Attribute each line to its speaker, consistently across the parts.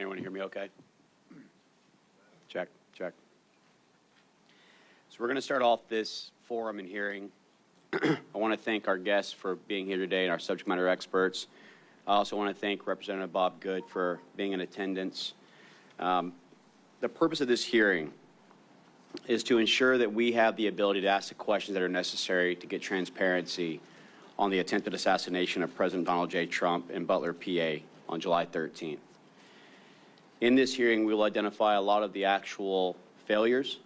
Speaker 1: anyone hear me okay? Check, check. So we're going to start off this forum and hearing. I want to thank our guests for being here today and our subject matter experts. I also want to thank Representative Bob Good for being in attendance. The purpose of this hearing is to ensure that we have the ability to ask the questions that are necessary to get transparency on the attempted assassination of President Donald J. Trump in Butler, PA on July 13th. In this hearing, we will identify a lot of the actual failures,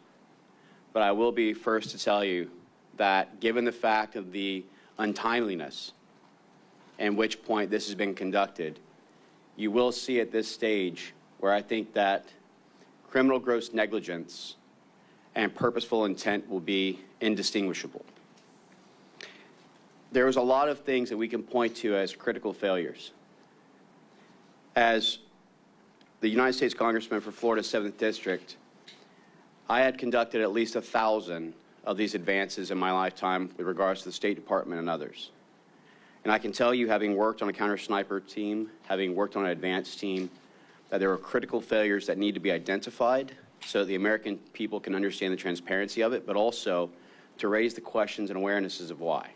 Speaker 1: but I will be first to tell you that given the fact of the untimeliness and which point this has been conducted, you will see at this stage where I think that criminal gross negligence and purposeful intent will be indistinguishable. There was a lot of things that we can point to as critical failures. As the United States Congressman for Florida's 7th District, I had conducted at least 1,000 of these advances in my lifetime with regards to the State Department and others. And I can tell you, having worked on a counter-sniper team, having worked on an advance team, that there are critical failures that need to be identified so that the American people can understand the transparency of it, but also to raise the questions and awarenesses of why.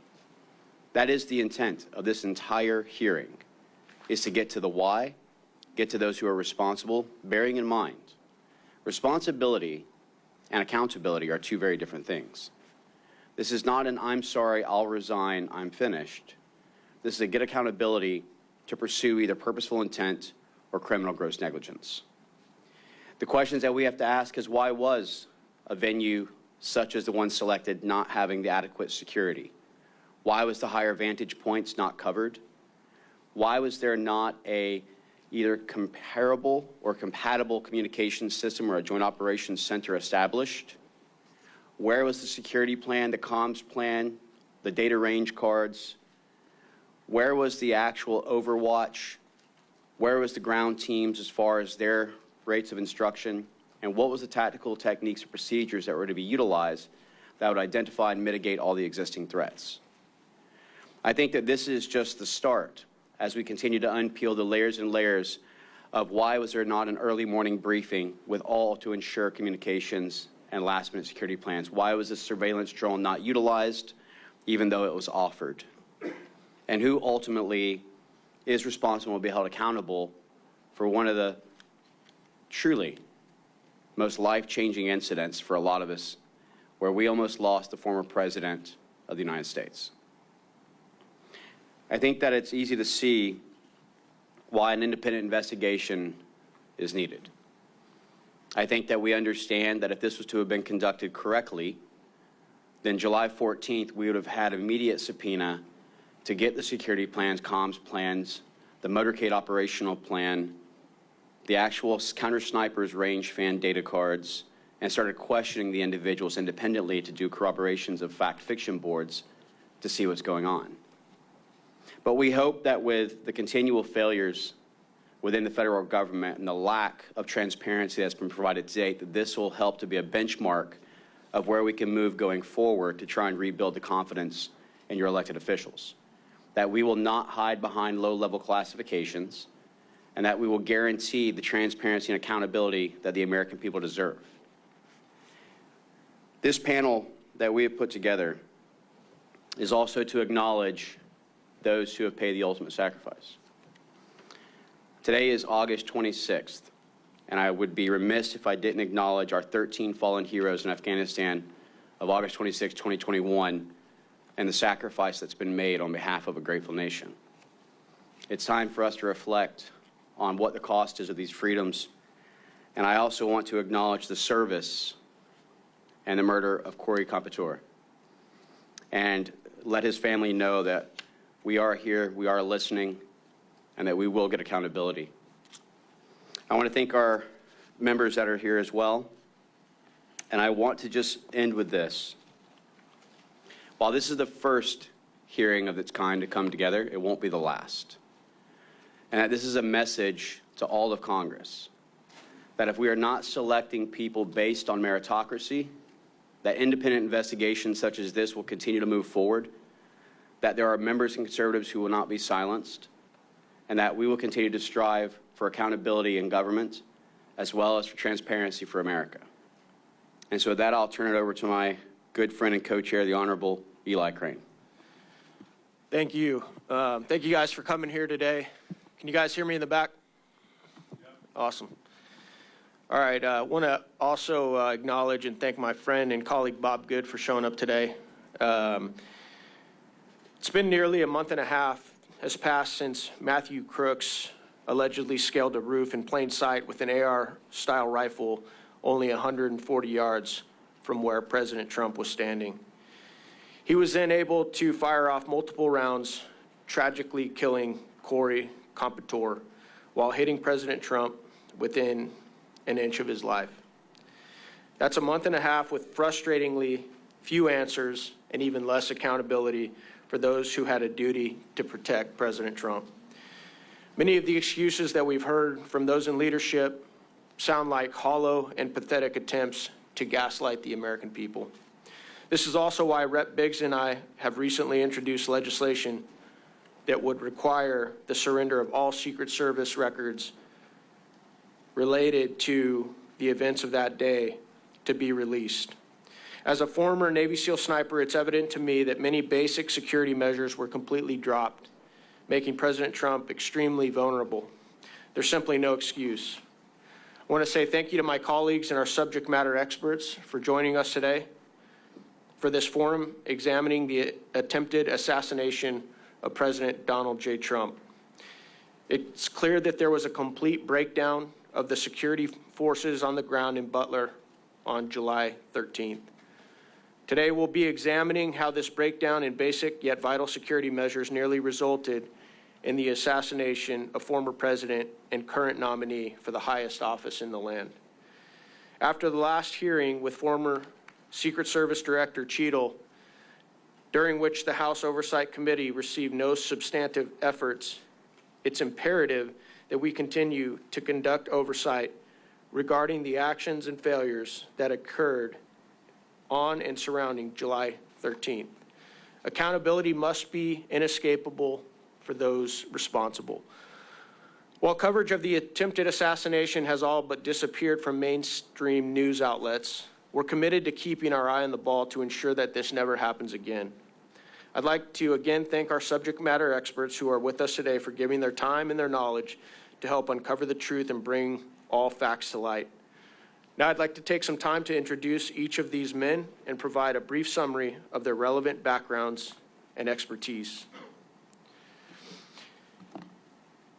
Speaker 1: That is the intent of this entire hearing, is to get to the why, get to those who are responsible, bearing in mind responsibility and accountability are two very different things. This is not an I'm sorry, I'll resign, I'm finished. This is a get accountability to pursue either purposeful intent or criminal gross negligence. The questions that we have to ask is, why was a venue such as the one selected not having the adequate security? Why was the higher vantage points not covered? Why was there not a either comparable or compatible communications system or a joint operations center established? Where was the security plan, the comms plan, the data range cards? Where was the actual overwatch? Where was the ground teams as far as their rates of instruction? And what was the tactical techniques or procedures that were to be utilized that would identify and mitigate all the existing threats? I think that this is just the start as we continue to unpeel the layers and layers of why was there not an early morning briefing with all to ensure communications and last-minute security plans? Why was this surveillance drone not utilized, even though it was offered? And who ultimately is responsible and will be held accountable for one of the truly most life-changing incidents for a lot of us, where we almost lost the former president of the United States? I think that it's easy to see why an independent investigation is needed. I think that we understand that if this was to have been conducted correctly, then July 14th, we would have had immediate subpoena to get the security plans, comms plans, the motorcade operational plan, the actual counter-snipers range fan data cards, and started questioning the individuals independently to do corroborations of fact-fiction boards to see what's going on. But we hope that with the continual failures within the federal government and the lack of transparency that's been provided to date, that this will help to be a benchmark of where we can move going forward to try and rebuild the confidence in your elected officials. That we will not hide behind low-level classifications, and that we will guarantee the transparency and accountability that the American people deserve. This panel that we have put together is also to acknowledge those who have paid the ultimate sacrifice. Today is August 26th, and I would be remiss if I didn't acknowledge our 13 fallen heroes in Afghanistan of August 26, 2021, and the sacrifice that's been made on behalf of a grateful nation. It's time for us to reflect on what the cost is of these freedoms, and I also want to acknowledge the service and the murder of Corey Capator, and let his family know that we are here, we are listening, and that we will get accountability. I want to thank our members that are here as well, and I want to just end with this. While this is the first hearing of its kind to come together, it won't be the last. And that this is a message to all of Congress, that if we are not selecting people based on meritocracy, that independent investigations such as this will continue to move forward, that there are members and conservatives who will not be silenced, and that we will continue to strive for accountability in government, as well as for transparency for America. And so with that, I'll turn it over to my good friend and co-chair, the Honorable Eli Crane.
Speaker 2: Thank you. Thank you guys for coming here today. Can you guys hear me in the back? Yep. Awesome. All right, I want to also acknowledge and thank my friend and colleague Bob Good for showing up today. It's been nearly a month and a half has passed since Matthew Crooks allegedly scaled a roof in plain sight with an AR-style rifle only 140 yards from where President Trump was standing. He was then able to fire off multiple rounds, tragically killing Corey Competore while hitting President Trump within an inch of his life. That's a month and a half with frustratingly few answers and even less accountability for those who had a duty to protect President Trump. Many of the excuses that we've heard from those in leadership sound like hollow and pathetic attempts to gaslight the American people. This is also why Rep. Biggs and I have recently introduced legislation that would require the surrender of all Secret Service records related to the events of that day to be released. As a former Navy SEAL sniper, it's evident to me that many basic security measures were completely dropped, making President Trump extremely vulnerable. There's simply no excuse. I want to say thank you to my colleagues and our subject matter experts for joining us today for this forum examining the attempted assassination of President Donald J. Trump. It's clear that there was a complete breakdown of the security forces on the ground in Butler on July 13th. Today we'll be examining how this breakdown in basic yet vital security measures nearly resulted in the assassination of former president and current nominee for the highest office in the land. After the last hearing with former Secret Service Director Cheadle, during which the House Oversight Committee received no substantive efforts, it's imperative that we continue to conduct oversight regarding the actions and failures that occurred on and surrounding July 13th. Accountability must be inescapable for those responsible. While coverage of the attempted assassination has all but disappeared from mainstream news outlets, we're committed to keeping our eye on the ball to ensure that this never happens again. I'd like to again thank our subject matter experts who are with us today for giving their time and their knowledge to help uncover the truth and bring all facts to light. Now I'd like to take some time to introduce each of these men and provide a brief summary of their relevant backgrounds and expertise.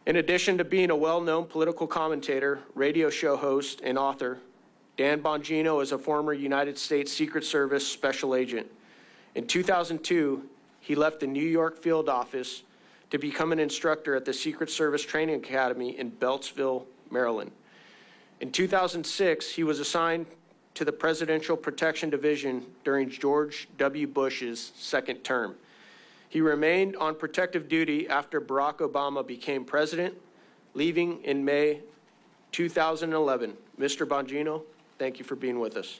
Speaker 2: In addition to being a well-known political commentator, radio show host, and author, Dan Bongino is a former United States Secret Service special agent. In 2002, he left the New York field office to become an instructor at the Secret Service Training Academy in Beltsville, Maryland. In 2006, he was assigned to the Presidential Protection Division during George W. Bush's second term. He remained on protective duty after Barack Obama became president, leaving in May 2011. Mr. Bongino, thank you for being with us.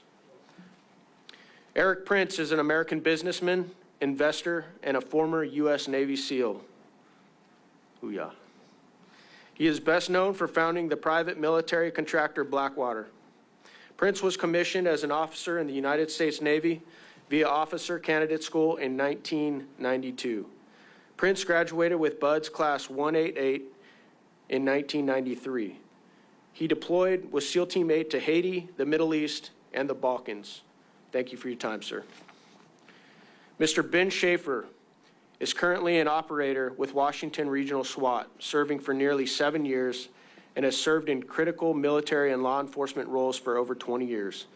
Speaker 2: Eric Prince is an American businessman, investor, and a former U.S. Navy SEAL. Hoo-yah. He is best known for founding the private military contractor Blackwater. Prince was commissioned as an officer in the United States Navy via Officer Candidate School in 1992. Prince graduated with Buds Class 188 in 1993. He deployed with SEAL Team 8 to Haiti, the Middle East, and the Balkans. Thank you for your time, sir. Mr. Ben Schaefer is currently an operator with Washington Regional SWAT, serving for nearly 7 years, and has served in critical military and law enforcement roles for over 20 years.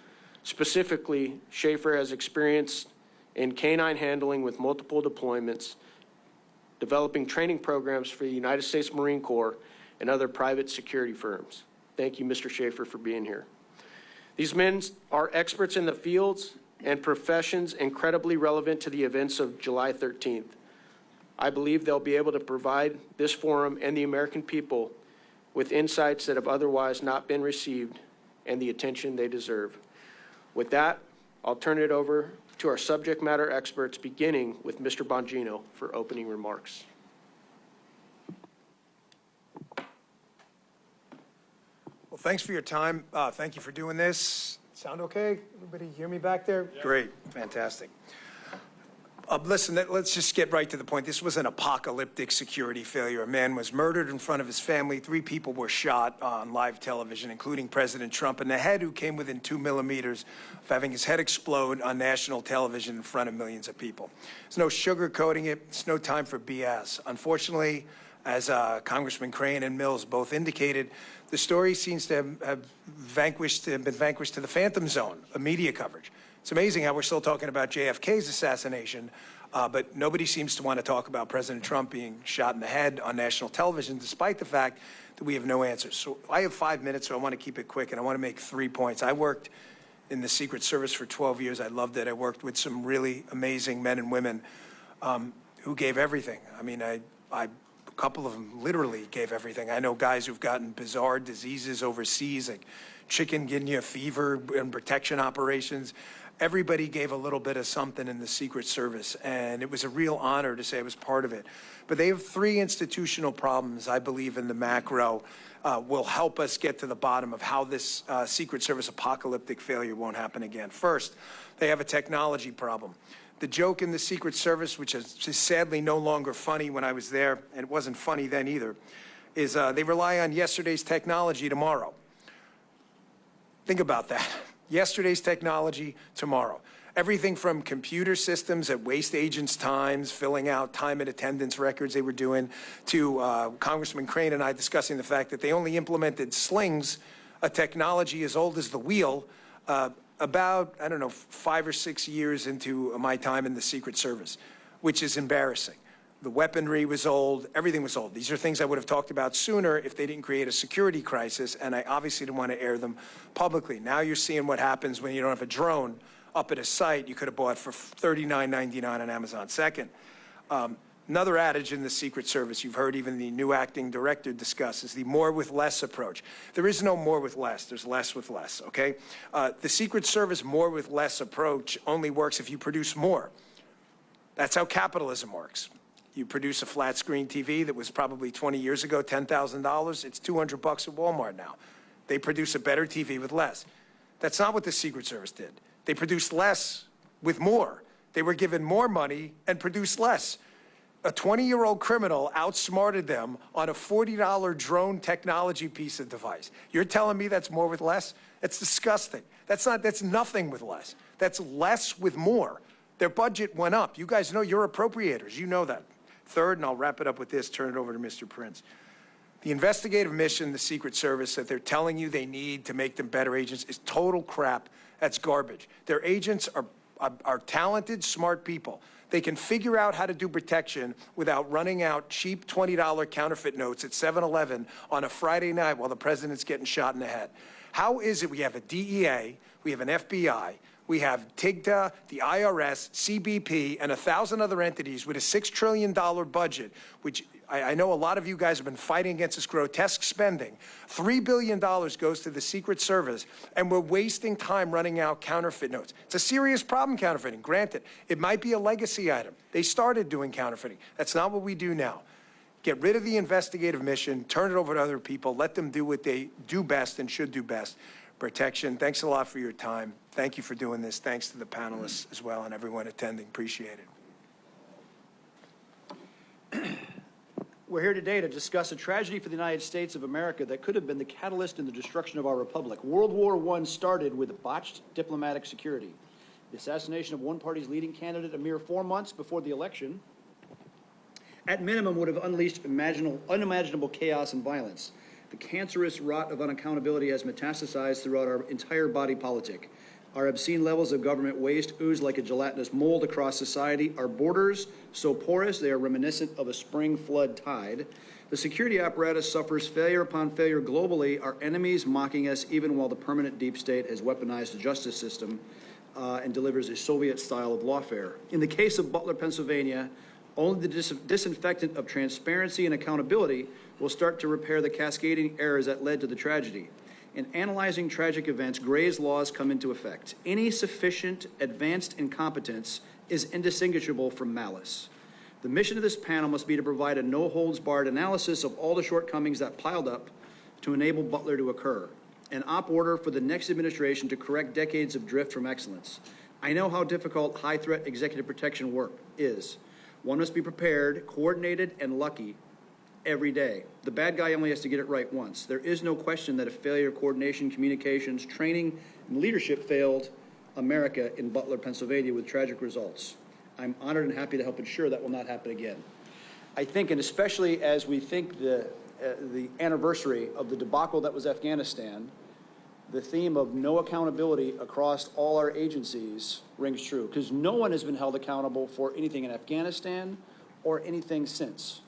Speaker 2: Specifically, Schaefer has experience in canine handling with multiple deployments, developing training programs for the United States Marine Corps and other private security firms. Thank you, Mr. Schaefer, for being here. These men are experts in the fields and professions incredibly relevant to the events of July 13th. I believe they'll be able to provide this forum and the American people with insights that have otherwise not been received and the attention they deserve. With that, I'll turn it over to our subject matter experts, beginning with Mr. Bongino for opening remarks.
Speaker 3: Thanks for your time. Thank you for doing this. Sound okay? Everybody hear me back there? Yeah. Great. Fantastic. Listen, let's just get right to the point. This was an apocalyptic security failure. A man was murdered in front of his family. 3 people were shot on live television, including President Trump, and the head who came within 2 millimeters of having his head explode on national television in front of millions of people. There's no sugarcoating it. It's no time for BS. Unfortunately, as Congressman Crane and Mills both indicated, the story seems to have been vanquished to the phantom zone of media coverage. It's amazing how we're still talking about JFK's assassination, but nobody seems to want to talk about President Trump being shot in the head on national television, despite the fact that we have no answers. So I have 5 minutes, so I want to keep it quick, and I want to make 3 points. I worked in the Secret Service for 12 years. I loved it. I worked with some really amazing men and women who gave everything. I mean, a couple of them literally gave everything. I know guys who've gotten bizarre diseases overseas, like chikungunya fever and protection operations. Everybody gave a little bit of something in the Secret Service, and it was a real honor to say I was part of it. But they have 3 institutional problems, I believe, in the macro will help us get to the bottom of how this Secret Service apocalyptic failure won't happen again. First, they have a technology problem. The joke in the Secret Service, which is sadly no longer funny when I was there, and it wasn't funny then either, is they rely on yesterday's technology tomorrow. Think about that. Yesterday's technology tomorrow. Everything from computer systems that waste agents' times, filling out time and attendance records they were doing, to Congressman Crane and I discussing the fact that they only implemented slings, a technology as old as the wheel, about, I don't know, 5 or 6 years into my time in the Secret Service, which is embarrassing. The weaponry was old. Everything was old. These are things I would have talked about sooner if they didn't create a security crisis, and I obviously didn't want to air them publicly. Now you're seeing what happens when you don't have a drone up at a site you could have bought for $39.99 on Amazon. Second, another adage in the Secret Service, you've heard even the new acting director discuss, is the more with less approach. There is no more with less. There's less with less, okay? The Secret Service more with less approach only works if you produce more. That's how capitalism works. You produce a flat screen TV that was probably 20 years ago, $10,000. It's $200 at Walmart now. They produce a better TV with less. That's not what the Secret Service did. They produced less with more. They were given more money and produced less. A 20-year-old criminal outsmarted them on a $40 drone technology piece of device. You're telling me that's more with less? That's disgusting. That's nothing with less. That's less with more. Their budget went up. You guys know, you're appropriators. You know that. Third, and I'll wrap it up with this, turn it over to Mr. Prince. The investigative mission, the Secret Service, that they're telling you they need to make them better agents is total crap. That's garbage. Their agents are talented, smart people. They can figure out how to do protection without running out cheap $20 counterfeit notes at 7-Eleven on a Friday night while the president's getting shot in the head. How is it we have a DEA, we have an FBI, we have TIGTA, the IRS, CBP, and 1,000 other entities with a $6 trillion budget, which I know a lot of you guys have been fighting against this grotesque spending. $3 billion goes to the Secret Service, and we're wasting time running out counterfeit notes. It's a serious problem, counterfeiting. Granted, it might be a legacy item. They started doing counterfeiting. That's not what we do now. Get rid of the investigative mission, turn it over to other people, let them do what they do best and should do best. Protection. Thanks a lot for your time. Thank you for doing this. Thanks to the panelists as well and everyone attending. Appreciate it.
Speaker 4: We're here today to discuss a tragedy for the United States of America that could have been the catalyst in the destruction of our republic. World War I started with botched diplomatic security. The assassination of one party's leading candidate a mere 4 months before the election, at minimum, would have unleashed unimaginable chaos and violence. The cancerous rot of unaccountability has metastasized throughout our entire body politic. Our obscene levels of government waste ooze like a gelatinous mold across society. Our borders, so porous they are reminiscent of a spring flood tide. The security apparatus suffers failure upon failure globally. Our enemies mocking us even while the permanent deep state has weaponized the justice system and delivers a Soviet style of lawfare. In the case of Butler, Pennsylvania, only the disinfectant of transparency and accountability will start to repair the cascading errors that led to the tragedy. In analyzing tragic events, Gray's laws come into effect. Any sufficient advanced incompetence is indistinguishable from malice. The mission of this panel must be to provide a no-holds-barred analysis of all the shortcomings that piled up to enable Butler to occur. an op order for the next administration to correct decades of drift from excellence. I know how difficult high-threat executive protection work is. One must be prepared, coordinated, and lucky every day. The bad guy only has to get it right once. There is no question that a failure of coordination, communications, training, and leadership failed America in Butler, Pennsylvania, with tragic results. I'm honored and happy to help ensure that will not happen again. I think, and especially as we think the anniversary of the debacle that was Afghanistan, the theme of no accountability across all our agencies rings true, because no one has been held accountable for anything in Afghanistan or anything since.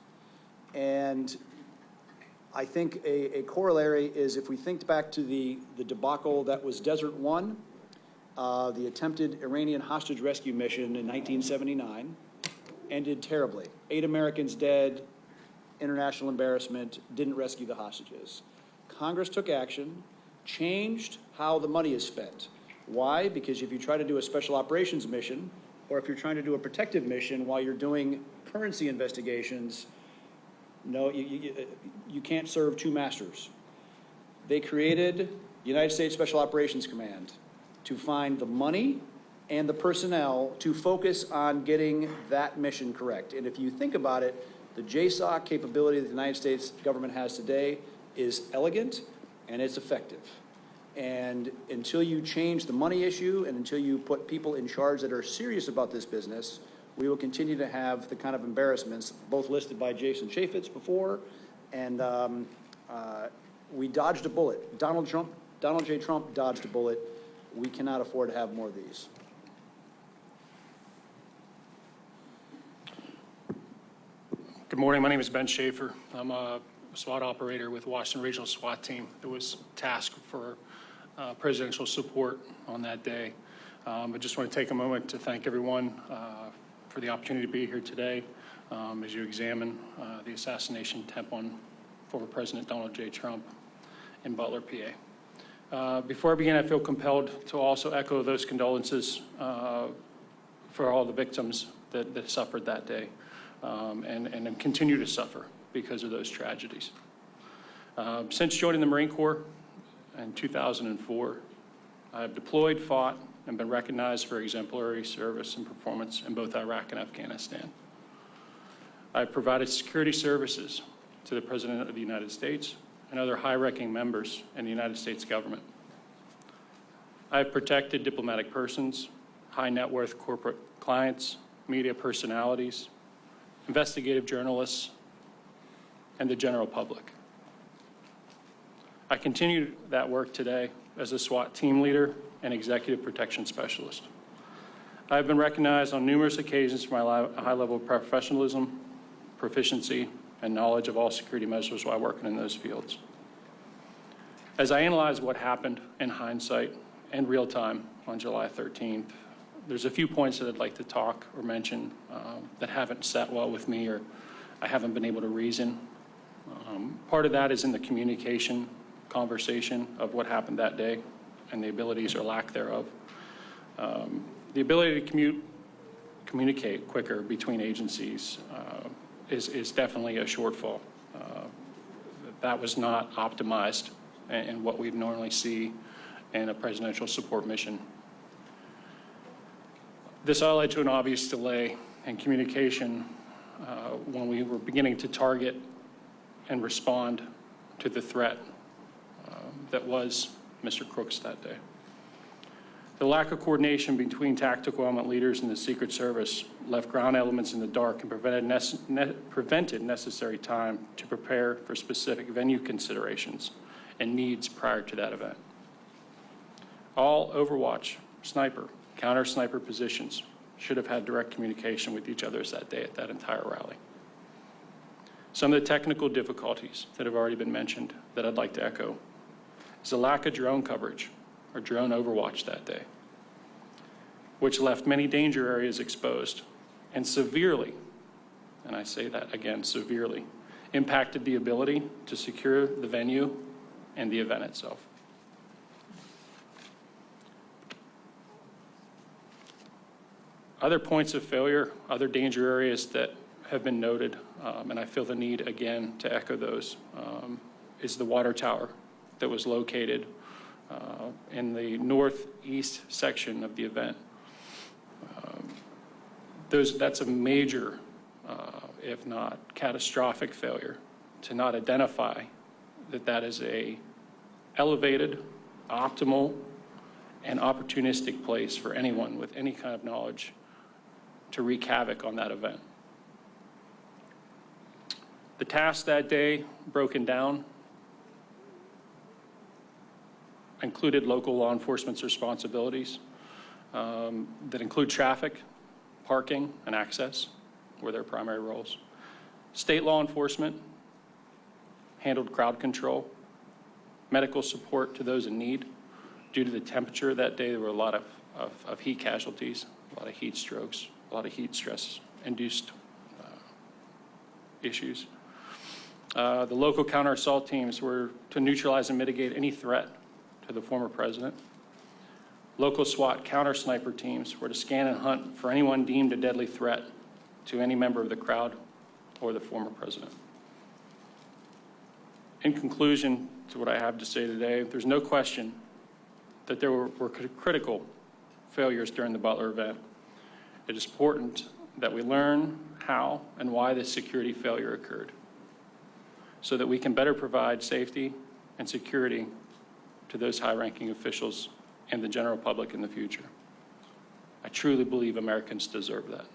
Speaker 4: And I think a corollary is, if we think back to the debacle that was Desert One, the attempted Iranian hostage rescue mission in 1979, ended terribly. 8 Americans dead, international embarrassment, didn't rescue the hostages. Congress took action, changed how the money is spent. Why? Because if you try to do a special operations mission, or if you're trying to do a protective mission while you're doing currency investigations, no, you can't serve two masters. They created the United States Special Operations Command to find the money and the personnel to focus on getting that mission correct. And if you think about it, the JSOC capability that the United States government has today is elegant and it's effective. And until you change the money issue and until you put people in charge that are serious about this business, we will continue to have the kind of embarrassments, both listed by Jason Chaffetz before, and we dodged a bullet. Donald J. Trump dodged a bullet. We cannot afford to have more of these.
Speaker 5: Good morning. My name is Ben Schaefer. I'm a SWAT operator with Washington Regional SWAT Team that was tasked for presidential support on that day. I just want to take a moment to thank everyone for the opportunity to be here today as you examine the assassination attempt on former President Donald J. Trump in Butler, PA. Before I begin, I feel compelled to also echo those condolences for all the victims that suffered that day and continue to suffer because of those tragedies. Since joining the Marine Corps in 2004, I have deployed, fought, and been recognized for exemplary service and performance in both Iraq and Afghanistan. I have provided security services to the President of the United States and other high-ranking members in the United States government. I have protected diplomatic persons, high-net-worth corporate clients, media personalities, investigative journalists, and the general public. I continue that work today as a SWAT team leader and executive protection specialist. I have been recognized on numerous occasions for my high level of professionalism, proficiency, and knowledge of all security measures while working in those fields. As I analyze what happened in hindsight and real time on July 13th, there's a few points that I'd like to talk or mention that haven't sat well with me or I haven't been able to reason. Part of that is in the communication conversation of what happened that day and the abilities or lack thereof. The ability to communicate quicker between agencies is definitely a shortfall. That was not optimized in what we'd normally see in a presidential support mission. This all led to an obvious delay in communication when we were beginning to target and respond to the threat that was Mr. Crooks that day. The lack of coordination between tactical element leaders in the Secret Service left ground elements in the dark and prevented necessary time to prepare for specific venue considerations and needs prior to that event. All Overwatch, sniper, counter-sniper positions should have had direct communication with each other that day at that entire rally. Some of the technical difficulties that have already been mentioned that I'd like to echo is the lack of drone coverage or drone overwatch that day, which left many danger areas exposed and severely, and I say that again, severely, impacted the ability to secure the venue and the event itself. Other points of failure, other danger areas that have been noted, and I feel the need again to echo those, is the water tower that was located in the northeast section of the event. That's a major, if not catastrophic failure to not identify that that is a elevated, optimal, and opportunistic place for anyone with any kind of knowledge to wreak havoc on that event. The tasks that day, broken down, included local law enforcement's responsibilities that include traffic, parking, and access were their primary roles. State law enforcement handled crowd control, medical support to those in need. Due to the temperature that day, there were a lot of heat casualties, a lot of heat strokes, a lot of heat stress-induced issues. The local counter-assault teams were to neutralize and mitigate any threat to the former president. Local SWAT counter-sniper teams were to scan and hunt for anyone deemed a deadly threat to any member of the crowd or the former president. In conclusion to what I have to say today, there's no question that there were critical failures during the Butler event. It is important that we learn how and why this security failure occurred so that we can better provide safety and security to those high-ranking officials and the general public in the future. I truly believe Americans deserve that.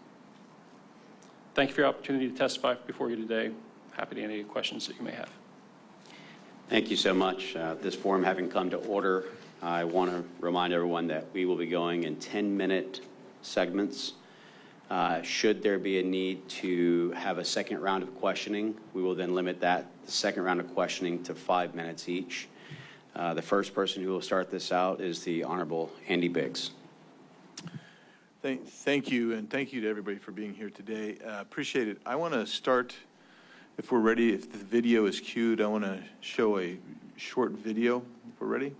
Speaker 5: Thank you for your opportunity to testify before you today. Happy to answer any questions that you may have.
Speaker 1: Thank you so much. This forum having come to order, I want to remind everyone that we will be going in 10-minute segments. Should there be a need to have a second round of questioning, we will then limit the second round of questioning to 5 minutes each. The first person who will start this out is the Honorable Andy Biggs.
Speaker 6: Thank you, and thank you to everybody for being here today. Appreciate it. I want to start, if we're ready, if the video is queued, I want to show a short video, if we're ready.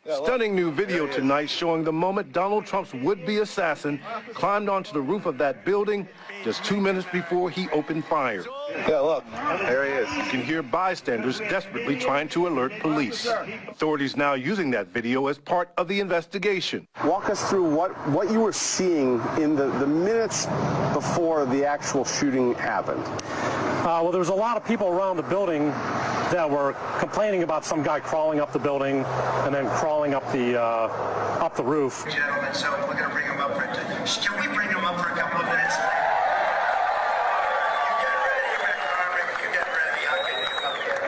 Speaker 7: Stunning new video tonight showing the moment Donald Trump's would-be assassin climbed onto the roof of that building just 2 minutes before he opened fire.
Speaker 8: Yeah, look, there he is.
Speaker 7: You can hear bystanders desperately trying to alert police. Authorities now using that video as part of the investigation.
Speaker 8: Walk us through what you were seeing in the minutes before the actual shooting happened.
Speaker 9: Well, there was a lot of people around the building that were complaining about some guy crawling up the building and then crawling up the roof.
Speaker 10: Gentlemen, so we're going to bring him up for can we bring him up for a couple of minutes? You get ready. I'll get you up here.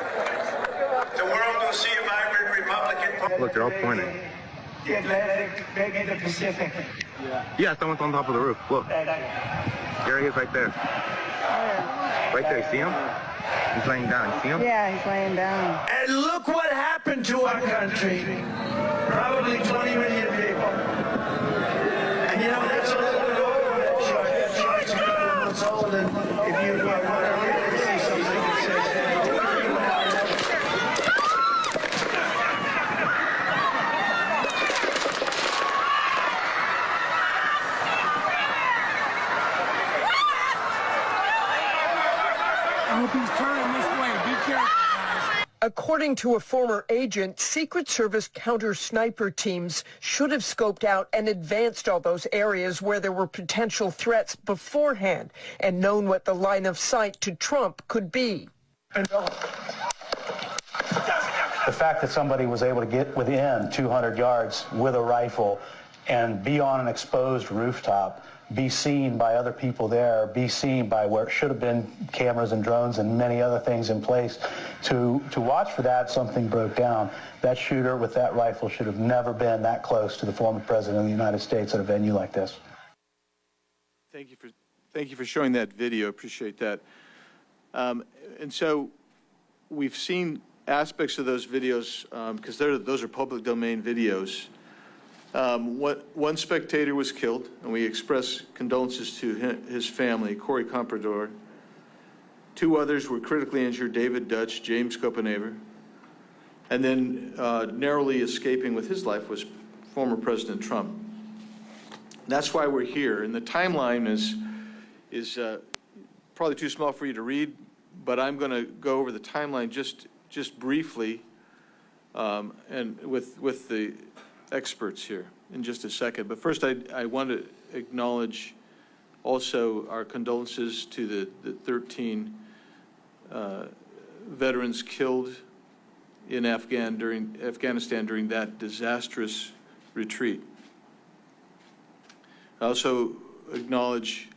Speaker 10: The world will see a vibrant Republican.
Speaker 8: Look, they're all pointing.
Speaker 10: The Atlantic, maybe the Pacific.
Speaker 8: Yeah, someone's on top of the roof. Look. There he is right there. Right there, you see him? He's laying down, you see him?
Speaker 11: Yeah, he's laying down.
Speaker 10: And look what happened to our country. Probably 20 million people. And you know, that's a little bit over that short. It's old, and if you want to really see something that says,
Speaker 12: According to a former agent, Secret Service counter-sniper teams should have scoped out and advanced all those areas where there were potential threats beforehand and known what the line of sight to Trump could be.
Speaker 13: The fact that somebody was able to get within 200 yards with a rifle and be on an exposed rooftop, be seen by other people there, be seen by where it should have been cameras and drones and many other things in place. To watch for that, something broke down. That shooter with that rifle should have never been that close to the former president of the United States at a venue like this.
Speaker 6: Thank you for showing that video. Appreciate that. And so we've seen aspects of those videos because those are public domain videos. One spectator was killed, and we express condolences to his family, Corey Comprador. 2 others were critically injured, David Dutch, James Copenhaver. And then narrowly escaping with his life was former President Trump. That's why we're here. And the timeline is probably too small for you to read, but I'm going to go over the timeline just briefly. and with the experts here in just a second. But first, I want to acknowledge also our condolences to the 13 veterans killed in Afghanistan during that disastrous retreat. I also acknowledge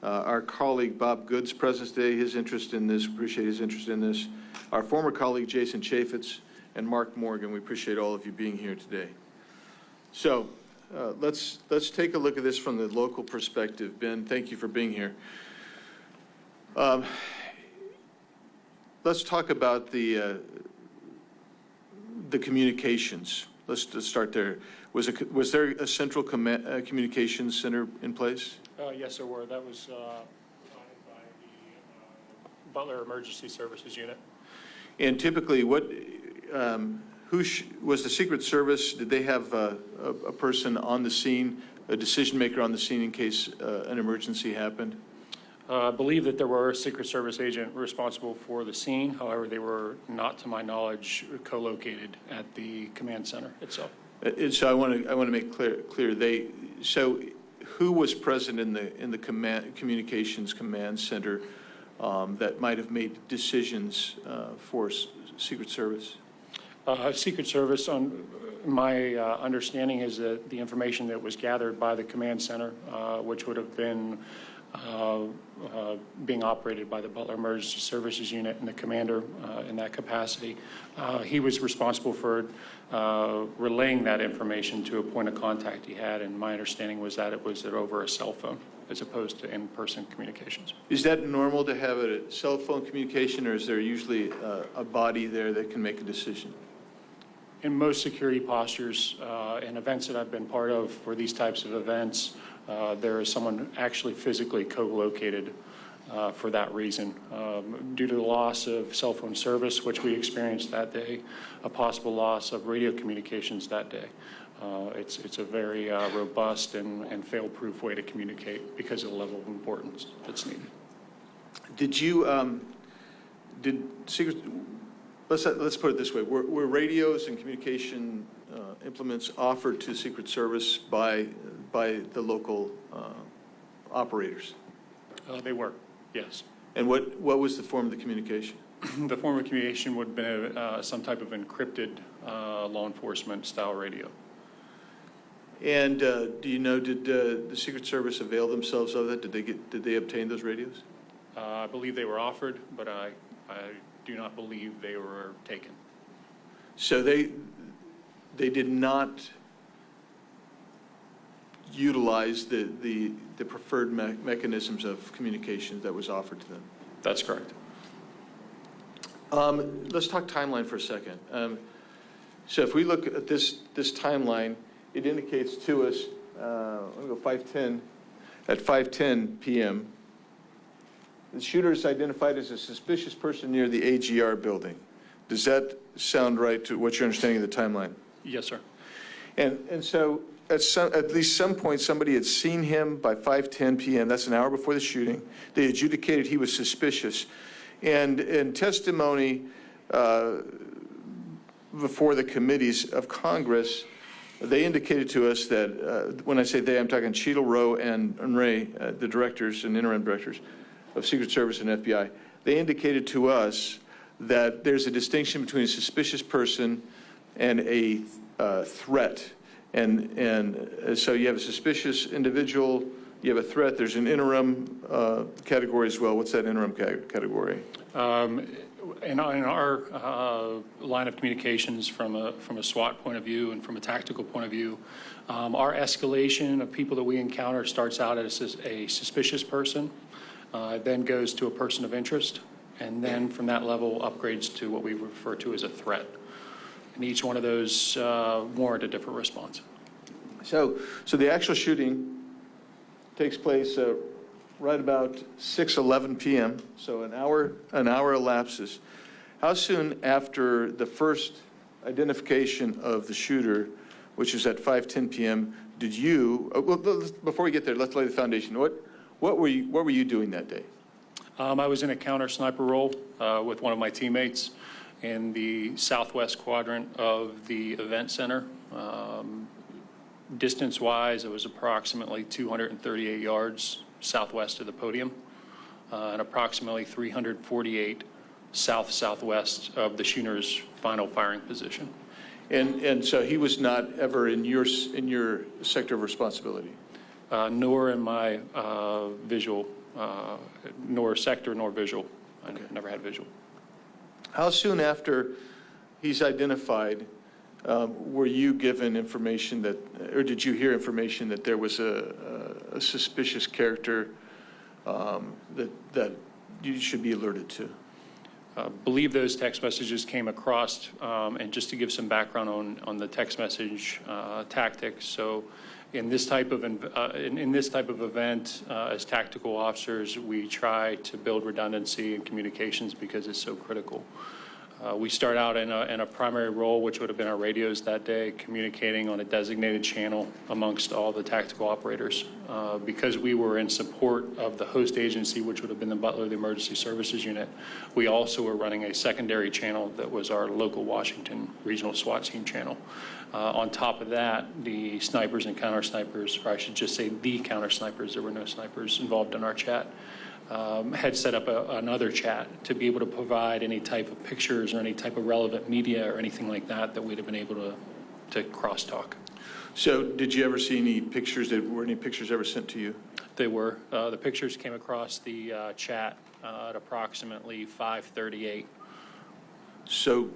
Speaker 6: our colleague Bob Good's presence today, his interest in this, appreciate his interest in this. Our former colleague Jason Chaffetz and Mark Morgan, we appreciate all of you being here today. So let's take a look at this from the local perspective. Ben, thank you for being here. Let's talk about the communications. Let's start there. Was there a central communications center in place?
Speaker 5: Yes, there were. That was provided by the Butler Emergency Services Unit.
Speaker 6: And typically, what, was the Secret Service, did they have a person on the scene, a decision maker on the scene in case an emergency happened?
Speaker 5: I believe that there were a Secret Service agent responsible for the scene. However, they were not, to my knowledge, co-located at the command center itself.
Speaker 6: And so I want to make clear. So who was present in the communications command center that might have made decisions for Secret Service?
Speaker 5: Secret Service, on my understanding, is that the information that was gathered by the command center, which would have been being operated by the Butler Emergency Services Unit and the commander in that capacity. He was responsible for relaying that information to a point of contact he had, and my understanding was that it was over a cell phone as opposed to in-person communications.
Speaker 6: Is that normal to have a cell phone communication, or is there usually a body there that can make a decision?
Speaker 5: In most security postures and events that I've been part of for these types of events, there is someone actually physically co-located for that reason. Due to the loss of cell phone service, which we experienced that day, a possible loss of radio communications that day. It's a very robust and fail-proof way to communicate because of the level of importance that's needed.
Speaker 6: Did you, let's put it this way, were radios and communication implements offered to Secret Service by the local operators?
Speaker 5: They were, yes.
Speaker 6: And what was the form of the communication?
Speaker 5: The form of communication would have been some type of encrypted law enforcement style radio.
Speaker 6: And do you know, did the Secret Service avail themselves of that? Did they obtain those radios?
Speaker 5: I believe they were offered, but I do not believe they were taken.
Speaker 6: So they did not utilize the preferred mechanisms of communication that was offered to them?
Speaker 5: That's correct.
Speaker 6: Let's talk timeline for a second. So if we look at this timeline, it indicates to us, let me go 5:10, at 5:10 p.m., the shooter is identified as a suspicious person near the AGR building. Does that sound right to what you're understanding of the timeline?
Speaker 5: Yes, sir.
Speaker 6: And so at least some point, somebody had seen him by 5:10 p.m. That's an hour before the shooting. They adjudicated he was suspicious. And in testimony before the committees of Congress, they indicated to us that, when I say they, I'm talking Cheadle, Rowe, and Ray, the directors and interim directors of Secret Service and FBI. They indicated to us that there's a distinction between a suspicious person and a threat. And so you have a suspicious individual, you have a threat, there's an interim category as well. What's that interim category?
Speaker 5: In our line of communications from a SWAT point of view and from a tactical point of view, our escalation of people that we encounter starts out as a suspicious person, then goes to a person of interest, and then from that level upgrades to what we refer to as a threat. And each one of those warrant a different response.
Speaker 6: So the actual shooting takes place right about 6:11 p.m. So an hour elapses. How soon after the first identification of the shooter, which is at 5:10 p.m., did you? Well, before we get there, let's lay the foundation. What were you doing that day?
Speaker 5: I was in a counter sniper role with one of my teammates, in the southwest quadrant of the event center. Distance-wise, it was approximately 238 yards southwest of the podium and approximately 348 south-southwest of the shooter's final firing position.
Speaker 6: And so he was not ever in your sector of responsibility?
Speaker 5: Nor in my visual, nor sector, nor visual. I never had visual.
Speaker 6: How soon after he's identified were you given information that, or did you hear information that there was a suspicious character that you should be alerted to?
Speaker 5: Believe those text messages came across, and just to give some background on the text message tactics. So in this type of event, as tactical officers, we try to build redundancy in communications because it's so critical. We start out in a primary role, which would have been our radios that day, communicating on a designated channel amongst all the tactical operators. Because we were in support of the host agency, which would have been the Butler, the Emergency Services Unit, we also were running a secondary channel that was our local Washington Regional SWAT Team channel. On top of that, the snipers and counter snipers, or I should just say the counter snipers, there were no snipers involved in our chat, had set up another chat to be able to provide any type of pictures or any type of relevant media or anything like that that we'd have been able to crosstalk.
Speaker 6: So did you ever see any pictures? Were any pictures ever sent to you?
Speaker 5: They were. The pictures came across the chat at approximately 5:38.
Speaker 6: So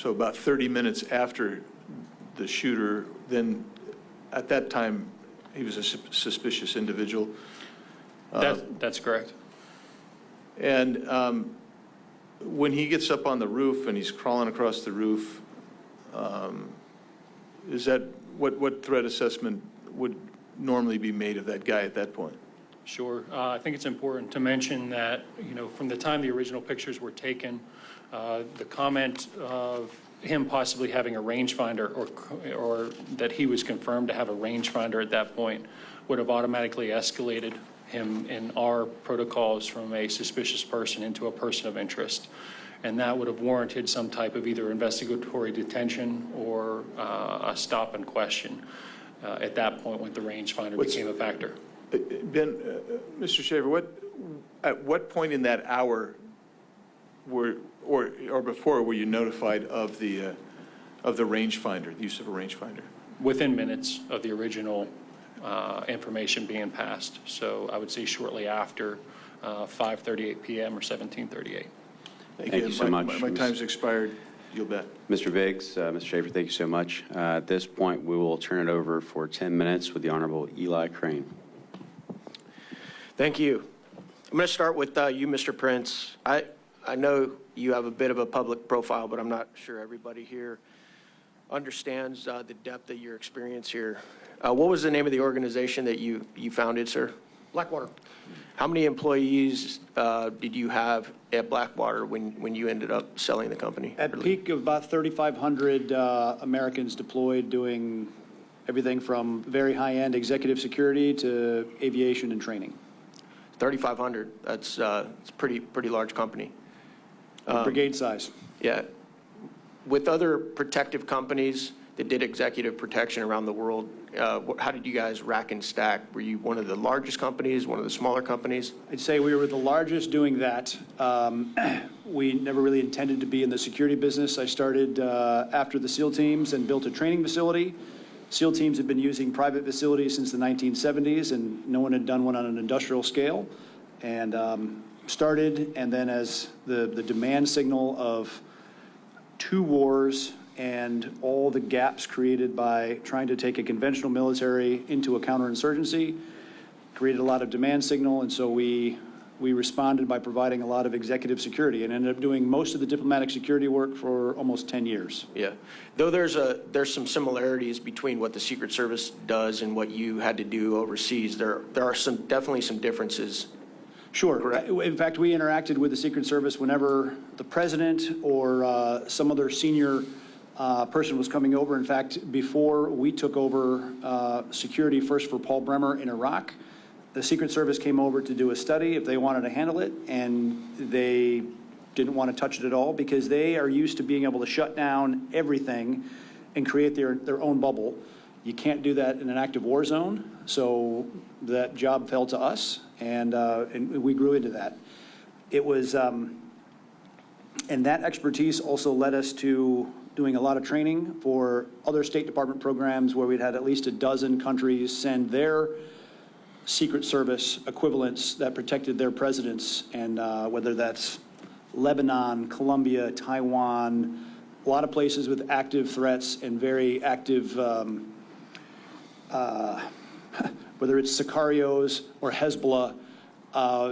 Speaker 6: about 30 minutes after the shooter, then at that time he was a suspicious individual.
Speaker 5: That's correct.
Speaker 6: And when he gets up on the roof and he's crawling across the roof, is that what threat assessment would normally be made of that guy at that point?
Speaker 5: Sure. I think it's important to mention that, from the time the original pictures were taken, the comment of him possibly having a rangefinder or that he was confirmed to have a rangefinder at that point would have automatically escalated him in our protocols from a suspicious person into a person of interest. And that would have warranted some type of either investigatory detention or a stop and question at that point when the rangefinder became a factor.
Speaker 6: Ben, Mr. Shaver, at what point in that hour or before were you notified of the rangefinder, the use of a rangefinder?
Speaker 5: Within minutes of the original information being passed. So I would say shortly after 5:38 p.m. or 17:38.
Speaker 1: Thank you so much.
Speaker 6: My time's expired. You'll bet.
Speaker 1: Mr. Biggs, Mr. Schaefer, thank you so much. At this point, we will turn it over for 10 minutes with the Honorable Eli Crane.
Speaker 2: Thank you. I'm going to start with you, Mr. Prince. I know you have a bit of a public profile, but I'm not sure everybody here understands the depth of your experience here. What was the name of the organization that you founded, sir?
Speaker 4: Blackwater.
Speaker 2: How many employees did you have at Blackwater when you ended up selling the company?
Speaker 4: At peak of about 3,500 Americans deployed, doing everything from very high-end executive security to aviation and training.
Speaker 2: 3,500. That's it's pretty large company.
Speaker 4: Brigade size.
Speaker 2: Yeah. With other protective companies that did executive protection around the world, how did you guys rack and stack? Were you one of the largest companies, one of the smaller companies?
Speaker 4: I'd say we were the largest doing that. We never really intended to be in the security business. I started after the SEAL teams and built a training facility. SEAL teams had been using private facilities since the 1970s, and no one had done one on an industrial scale. And started, and then as the demand signal of 2 wars and all the gaps created by trying to take a conventional military into a counterinsurgency created a lot of demand signal, and so we responded by providing a lot of executive security and ended up doing most of the diplomatic security work for almost 10 years.
Speaker 2: Yeah. Though there's some similarities between what the Secret Service does and what you had to do overseas, there are definitely some differences.
Speaker 4: Sure.
Speaker 2: Correct.
Speaker 4: In fact, we interacted with the Secret Service whenever the president or some other senior person was coming over. In fact, before we took over security first for Paul Bremer in Iraq, the Secret Service came over to do a study if they wanted to handle it, and they didn't want to touch it at all because they are used to being able to shut down everything and create their own bubble. You can't do that in an active war zone, so that job fell to us, and we grew into that. It was, and that expertise also led us to doing a lot of training for other State Department programs where we'd had at least a dozen countries send their Secret Service equivalents that protected their presidents, and whether that's Lebanon, Colombia, Taiwan, a lot of places with active threats and very active, whether it's Sicarios or Hezbollah,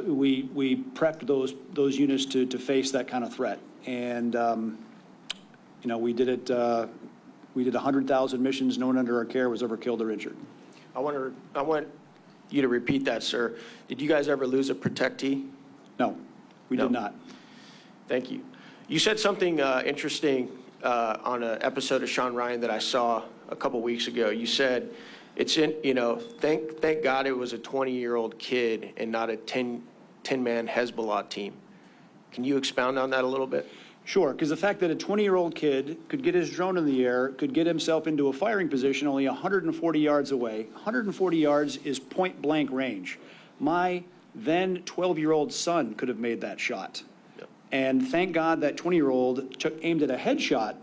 Speaker 4: we prepped those units to face that kind of threat. And, you know, we did it, we did 100,000 missions. No one under our care was ever killed or injured.
Speaker 2: I want you to repeat that, sir. Did you guys ever lose a protectee?
Speaker 4: No, we did not.
Speaker 2: Thank you. You said something interesting on an episode of Sean Ryan that I saw a couple weeks ago. You said, it's in, you know, thank God it was a 20-year-old kid and not a 10-man Hezbollah team. Can you expound on that a little bit?
Speaker 4: Sure, because the fact that a 20-year-old kid could get his drone in the air, could get himself into a firing position only 140 yards away. 140 yards is point-blank range. My then 12-year-old son could have made that shot. Yep. And thank God that 20-year-old aimed at a headshot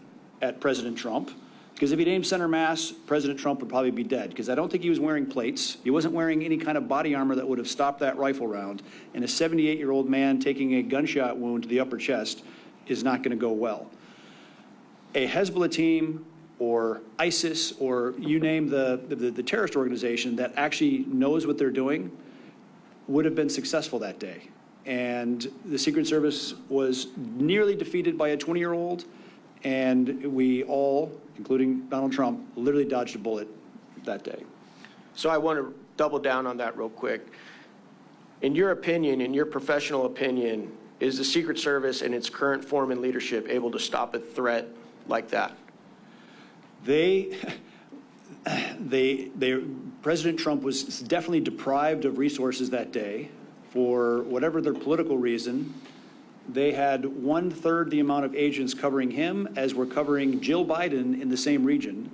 Speaker 4: at President Trump, because if he'd aimed center mass, President Trump would probably be dead, because I don't think he was wearing plates. He wasn't wearing any kind of body armor that would have stopped that rifle round. And a 78-year-old man taking a gunshot wound to the upper chest is not going to go well. A Hezbollah team or ISIS or you name the terrorist organization that actually knows what they're doing would have been successful that day. And the Secret Service was nearly defeated by a 20-year-old, and we all, including Donald Trump, literally dodged a bullet that day.
Speaker 2: So I want to double down on that real quick. In your opinion, in your professional opinion, is the Secret Service in its current form and leadership able to stop a threat like that?
Speaker 4: President Trump was definitely deprived of resources that day for whatever their political reason. They had 1/3 the amount of agents covering him as were covering Jill Biden in the same region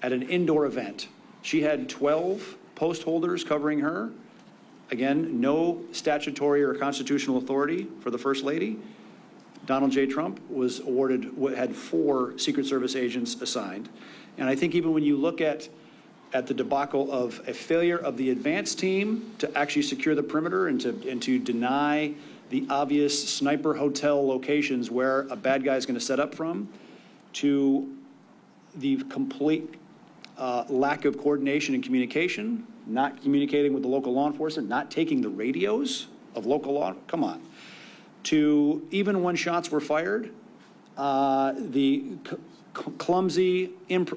Speaker 4: at an indoor event. She had 12 post holders covering her. Again, no statutory or constitutional authority for the First Lady. Donald J. Trump was awarded, had 4 Secret Service agents assigned. And I think even when you look at the debacle of a failure of the advance team to actually secure the perimeter and to deny the obvious sniper hotel locations where a bad guy is going to set up from, to the complete lack of coordination and communication, not communicating with the local law enforcement, not taking the radios of local law, come on, to even when shots were fired, the clumsy,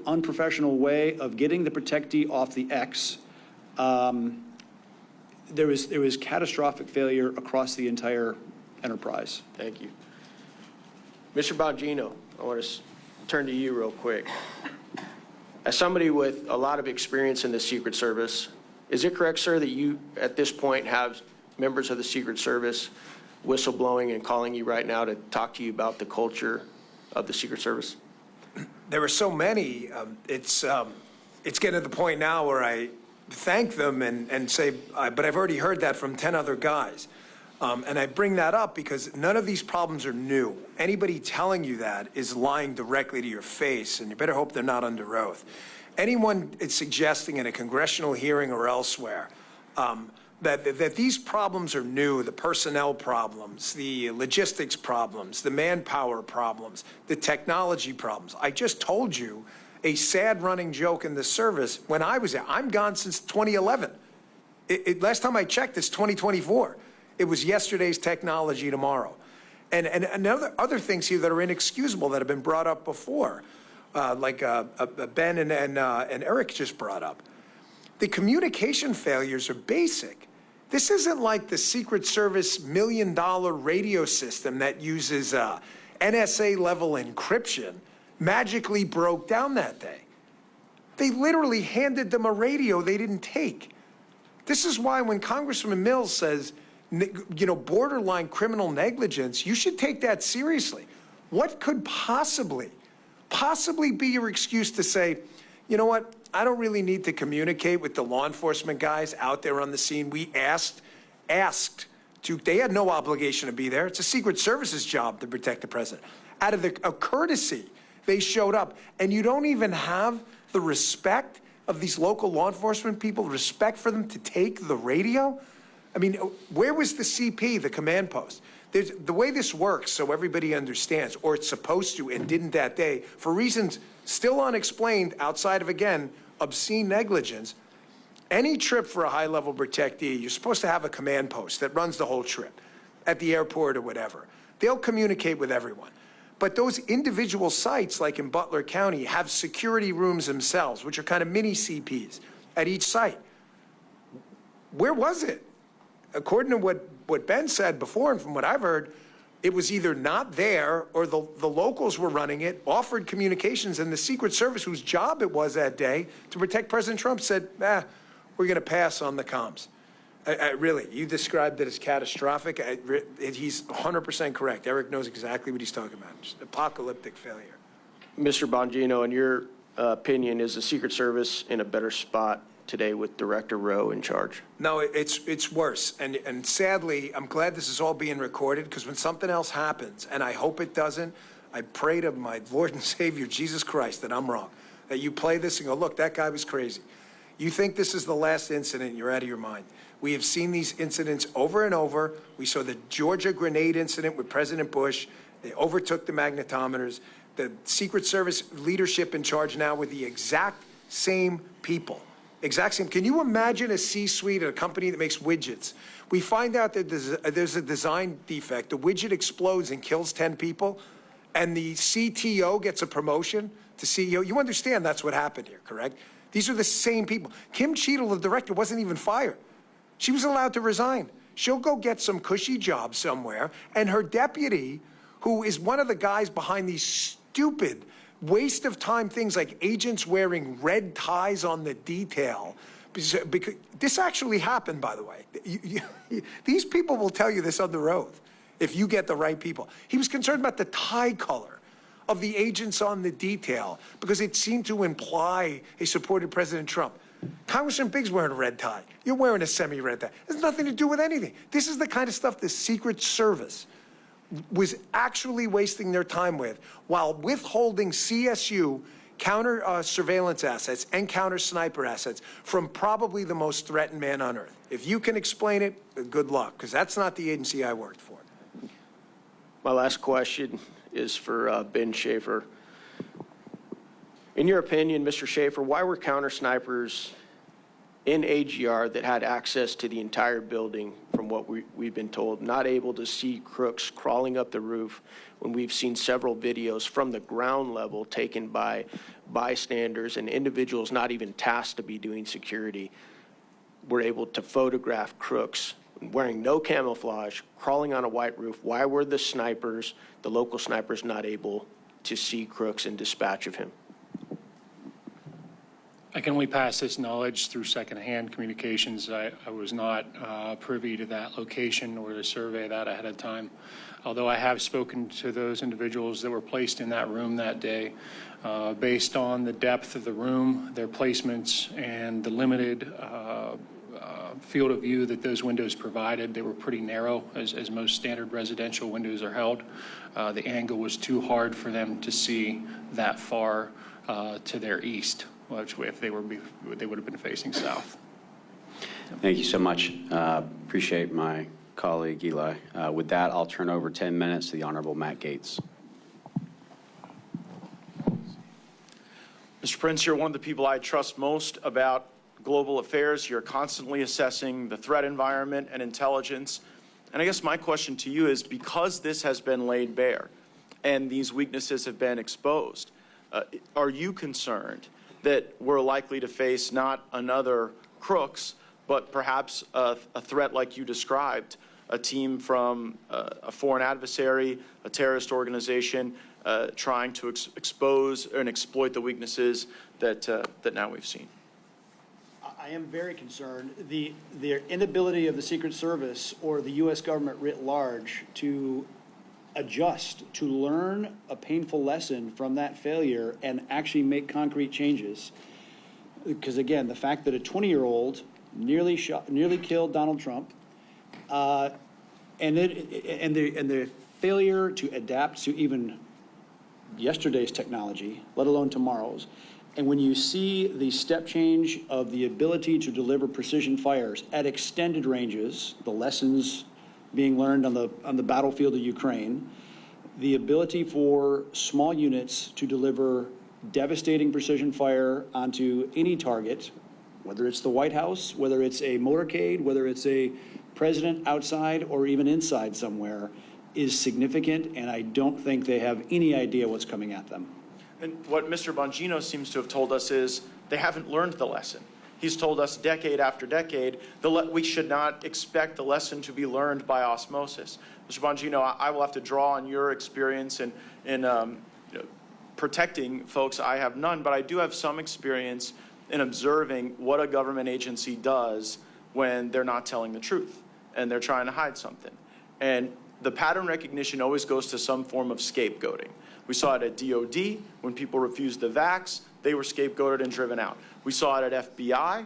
Speaker 4: unprofessional way of getting the protectee off the X. There was catastrophic failure across the entire enterprise.
Speaker 2: Thank you. Mr. Bongino, I want to turn to you real quick. As somebody with a lot of experience in the Secret Service, is it correct, sir, that you at this point have members of the Secret Service whistleblowing and calling you right now to talk to you about the culture of the Secret Service?
Speaker 3: There are so many. It's getting to the point now where I thank them and say, but I've already heard that from 10 other guys. And I bring that up because none of these problems are new. Anybody telling you that is lying directly to your face, and you better hope they're not under oath. Anyone is suggesting in a congressional hearing or elsewhere that these problems are new, the personnel problems, the logistics problems, the manpower problems, the technology problems. I just told you a sad running joke in the service when I was there. I'm gone since 2011. Last time I checked, it's 2024. It was yesterday's technology tomorrow. And other things here that are inexcusable that have been brought up before, like Ben and Eric just brought up. The communication failures are basic. This isn't like the Secret Service $1 million radio system that uses NSA-level encryption magically broke down that day. They literally handed them a radio they didn't take. This is why when Congressman Mills says borderline criminal negligence, you should take that seriously. What could possibly be your excuse to say, you know what, I don't really need to communicate with the law enforcement guys out there on the scene. We asked to, they had no obligation to be there. It's a Secret Service's job to protect the president. Out of a courtesy, they showed up. And you don't even have the respect of these local law enforcement people, respect for them to take the radio? I mean, where was the CP, the command post? The way this works, so everybody understands, or it's supposed to and didn't that day, for reasons still unexplained outside of, again, obscene negligence, any trip for a high-level protectee, you're supposed to have a command post that runs the whole trip at the airport or whatever. They'll communicate with everyone. But those individual sites, like in Butler County, have security rooms themselves, which are kind of mini CPs at each site. Where was it? According to what Ben said before, and from what I've heard, it was either not there or the locals were running it, offered communications, and the Secret Service, whose job it was that day to protect President Trump, said, we're going to pass on the comms. Really, you described it as catastrophic. He's 100% correct. Eric knows exactly what he's talking about. Just apocalyptic failure.
Speaker 2: Mr. Bongino, in your opinion, is the Secret Service in a better spot today with Director Rowe in charge?
Speaker 3: No, it's worse. And sadly, I'm glad this is all being recorded, because when something else happens, and I hope it doesn't, I pray to my Lord and Savior, Jesus Christ, that I'm wrong. That you play this and go, look, that guy was crazy. You think this is the last incident, you're out of your mind. We have seen these incidents over and over. We saw the Georgia grenade incident with President Bush. They overtook the magnetometers. The Secret Service leadership in charge now with the exact same people. Exact same. Can you imagine a C-suite at a company that makes widgets? We find out that there's a design defect. The widget explodes and kills 10 people, and the CTO gets a promotion to CEO. You understand that's what happened here, correct? These are the same people. Kim Cheadle, the director, wasn't even fired. She was allowed to resign. She'll go get some cushy job somewhere, and her deputy, who is one of the guys behind these stupid waste of time things like agents wearing red ties on the detail. Because this actually happened, by the way. These people will tell you this under oath if you get the right people. He was concerned about the tie color of the agents on the detail because it seemed to imply he supported President Trump. Congressman Biggs wearing a red tie. You're wearing a semi-red tie. It has nothing to do with anything. This is the kind of stuff the Secret Service was actually wasting their time with while withholding CSU counter surveillance assets and counter sniper assets from probably the most threatened man on earth. If you can explain it, good luck, because that's not the agency I worked for.
Speaker 2: My last question is for Ben Schaefer. In your opinion, Mr. Schaefer, why were counter snipers in AGR that had access to the entire building, from what we've been told, not able to see crooks crawling up the roof when we've seen several videos from the ground level taken by bystanders and individuals not even tasked to be doing security were able to photograph crooks wearing no camouflage, crawling on a white roof? Why were the snipers, the local snipers, not able to see crooks and dispatch of him?
Speaker 5: I can only pass this knowledge through secondhand communications. I was not privy to that location or to survey that ahead of time. Although I have spoken to those individuals that were placed in that room that day, based on the depth of the room, their placements, and the limited field of view that those windows provided. They were pretty narrow, as most standard residential windows are held. The angle was too hard for them to see that far to their east, which if they would have been facing south.
Speaker 1: Thank you so much. Appreciate my colleague Eli. With that, I'll turn over 10 minutes to the Honorable Matt Gaetz.
Speaker 11: Mr. Prince, you're one of the people I trust most about global affairs. You're constantly assessing the threat environment and intelligence. And I guess my question to you is, because this has been laid bare and these weaknesses have been exposed, are you concerned that we're likely to face not another Crooks, but perhaps a threat like you described, a team from a foreign adversary, a terrorist organization, trying to expose and exploit the weaknesses that now we've seen?
Speaker 4: I am very concerned. The inability of the Secret Service or the U.S. government writ large to adjust, to learn a painful lesson from that failure and actually make concrete changes. Because again, the fact that a 20-year-old nearly killed Donald Trump, and the failure to adapt to even yesterday's technology, let alone tomorrow's. And when you see the step change of the ability to deliver precision fires at extended ranges, the lessons being learned on the battlefield of Ukraine, the ability for small units to deliver devastating precision fire onto any target, whether it's the White House, whether it's a motorcade, whether it's a president outside or even inside somewhere, is significant, and I don't think they have any idea what's coming at them.
Speaker 11: And what Mr. Bongino seems to have told us is they haven't learned the lesson. He's told us decade after decade we should not expect the lesson to be learned by osmosis. Mr. Bongino, I will have to draw on your experience in protecting folks. I have none, but I do have some experience in observing what a government agency does when they're not telling the truth and they're trying to hide something. And the pattern recognition always goes to some form of scapegoating. We saw it at DOD when people refused the vax, they were scapegoated and driven out. We saw it at FBI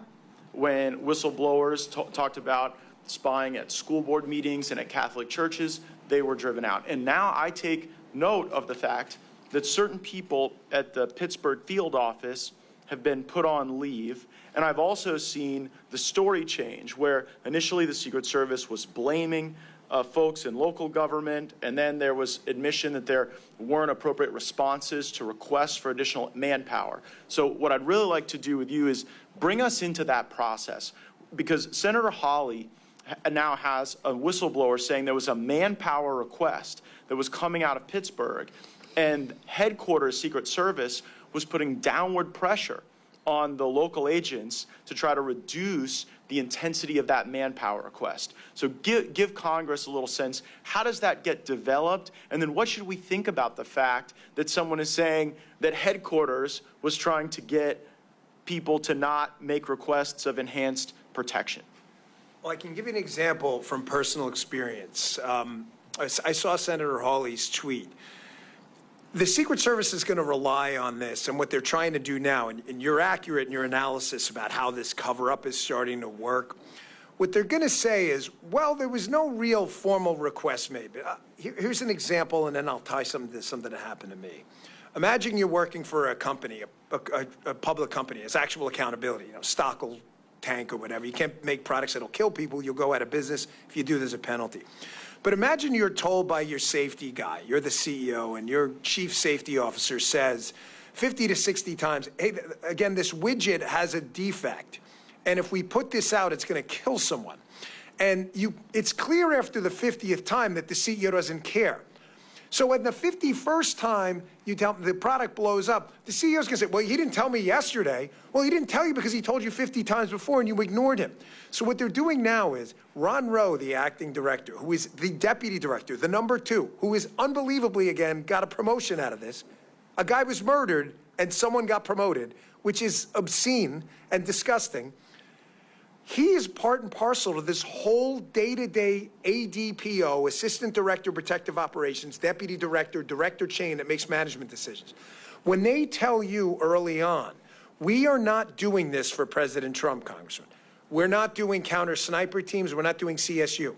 Speaker 11: when whistleblowers talked about spying at school board meetings and at Catholic churches, they were driven out. And now I take note of the fact that certain people at the Pittsburgh field office have been put on leave. And I've also seen the story change where initially the Secret Service was blaming folks in local government, and then there was admission that there weren't appropriate responses to requests for additional manpower. So what I'd really like to do with you is bring us into that process, because Senator Hawley now has a whistleblower saying there was a manpower request that was coming out of Pittsburgh, and headquarters Secret Service was putting downward pressure on the local agents to try to reduce the intensity of that manpower request. So give Congress a little sense, how does that get developed? And then what should we think about the fact that someone is saying that headquarters was trying to get people to not make requests of enhanced protection?
Speaker 3: Well, I can give you an example from personal experience. I saw Senator Hawley's tweet. The Secret Service is going to rely on this and what they're trying to do now, and you're accurate in your analysis about how this cover-up is starting to work. What they're going to say is, well, there was no real formal request made. Here's an example, and then I'll tie something to something that happened to me. Imagine you're working for a company, a public company. It's actual accountability, stock will tank or whatever. You can't make products that'll kill people. You'll go out of business. If you do, there's a penalty. But imagine you're told by your safety guy, you're the CEO, and your chief safety officer says 50 to 60 times, hey, again, this widget has a defect, and if we put this out, it's going to kill someone. And it's clear after the 50th time that the CEO doesn't care. So at the 51st time you tell them the product blows up, the CEO's going to say, well, he didn't tell me yesterday. Well, he didn't tell you because he told you 50 times before and you ignored him. So what they're doing now is Ron Rowe, the acting director, who is the deputy director, the number 2, who is unbelievably, again, got a promotion out of this. A guy was murdered and someone got promoted, which is obscene and disgusting. He is part and parcel to this whole day-to-day ADPO, Assistant Director, Protective Operations, Deputy Director, Director chain that makes management decisions. When they tell you early on, we are not doing this for President Trump, Congressman. We're not doing counter-sniper teams. We're not doing CSU.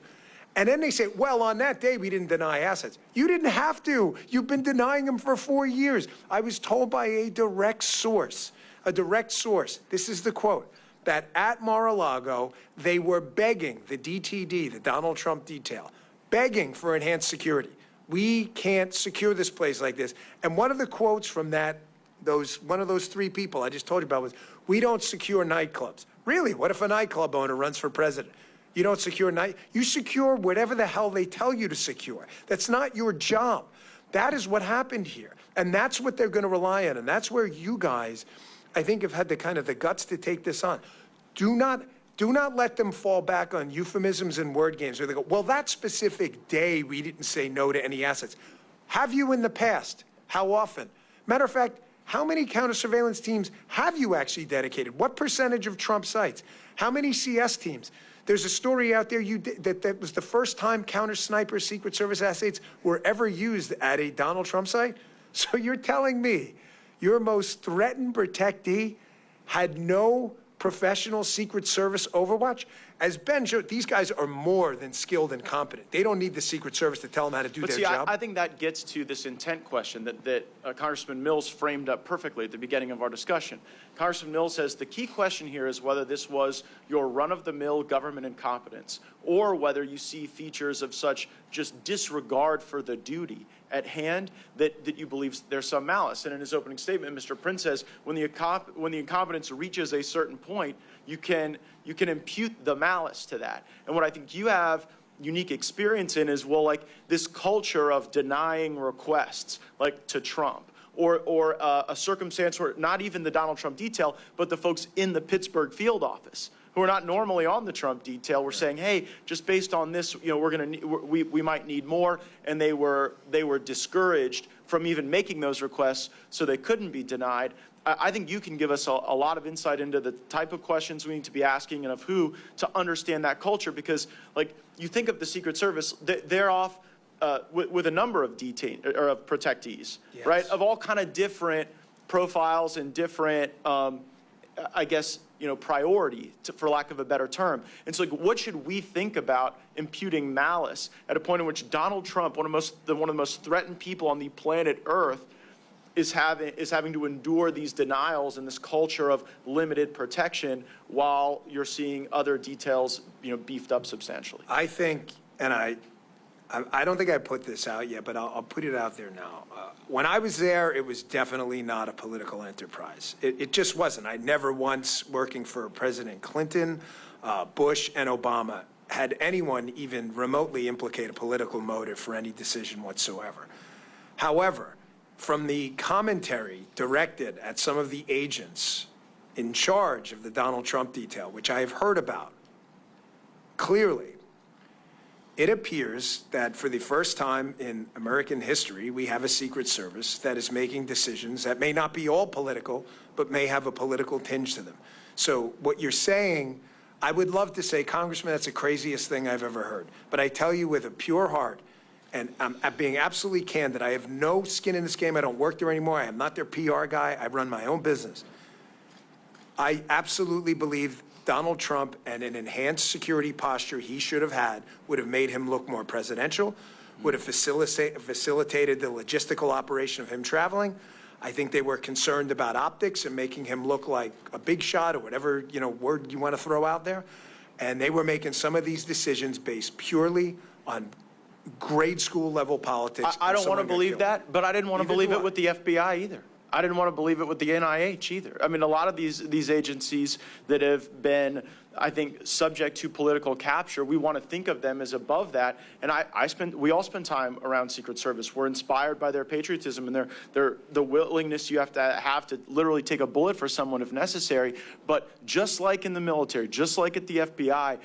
Speaker 3: And then they say, well, on that day, we didn't deny assets. You didn't have to. You've been denying them for 4 years. I was told by a direct source, this is the quote, that at Mar-a-Lago, they were begging the DTD, the Donald Trump detail, begging for enhanced security. We can't secure this place like this. And one of the quotes from one of those 3 people I just told you about was, we don't secure nightclubs. Really, what if a nightclub owner runs for president? You don't secure you secure whatever the hell they tell you to secure. That's not your job. That is what happened here. And that's what they're going to rely on. And that's where you guys, I think, have had the guts to take this on. Do not let them fall back on euphemisms and word games where they go, well, that specific day we didn't say no to any assets. Have you in the past? How often? Matter of fact, how many counter surveillance teams have you actually dedicated? What percentage of Trump sites? How many CS teams? There's a story out there that was the first time counter sniper Secret Service assets were ever used at a Donald Trump site. So you're telling me your most threatened protectee had no professional Secret Service overwatch? As Ben showed, these guys are more than skilled and competent. They don't need the Secret Service to tell them how to do their job.
Speaker 11: I think that gets to this intent question that Congressman Mills framed up perfectly at the beginning of our discussion. Congressman Mills says the key question here is whether this was your run-of-the-mill government incompetence or whether you see features of such just disregard for the duty at hand that you believe there's some malice. And in his opening statement, Mr. Prince says when the incompetence reaches a certain point, you can impute the malice to that. And what I think you have unique experience in is, well, like this culture of denying requests, like to Trump, or a circumstance where not even the Donald Trump detail, but the folks in the Pittsburgh field office who are not normally on the Trump detail were saying, hey, just based on this, you know, we might need more, and they were discouraged from even making those requests, so they couldn't be denied. I think you can give us a lot of insight into the type of questions we need to be asking and of who to understand that culture, because, like, you think of the Secret Service, they're off with a number of protectees, yes, right, of all kind of different profiles and different, I guess, you know, priority, for lack of a better term. And so, like, what should we think about imputing malice at a point in which Donald Trump, one of the most threatened people on the planet Earth, is having to endure these denials and this culture of limited protection while you're seeing other details, you know, beefed up substantially?
Speaker 3: I think, and I don't think I put this out yet, but I'll put it out there now. When I was there, it was definitely not a political enterprise. It just wasn't. I never once, working for President Clinton, Bush, and Obama, had anyone even remotely implicate a political motive for any decision whatsoever. However, from the commentary directed at some of the agents in charge of the Donald Trump detail, which I have heard about, clearly, it appears that for the first time in American history, we have a Secret Service that is making decisions that may not be all political, but may have a political tinge to them. So what you're saying, I would love to say, Congressman, that's the craziest thing I've ever heard. But I tell you with a pure heart, and I'm being absolutely candid, I have no skin in this game. I don't work there anymore. I am not their PR guy. I run my own business. I absolutely believe Donald Trump and an enhanced security posture he should have had would have made him look more presidential, would have facilitated the logistical operation of him traveling. I think they were concerned about optics and making him look like a big shot or whatever, you know, word you want to throw out there. And they were making some of these decisions based purely on grade school level politics.
Speaker 11: I don't want to believe that, but I didn't want to believe it with the FBI either. I didn't want to believe it with the NIH either. I mean, a lot of these agencies that have been, I think, subject to political capture, we want to think of them as above that. And we all spend time around Secret Service. We're inspired by their patriotism and the willingness you have to literally take a bullet for someone if necessary. But just like in the military, just like at the FBI,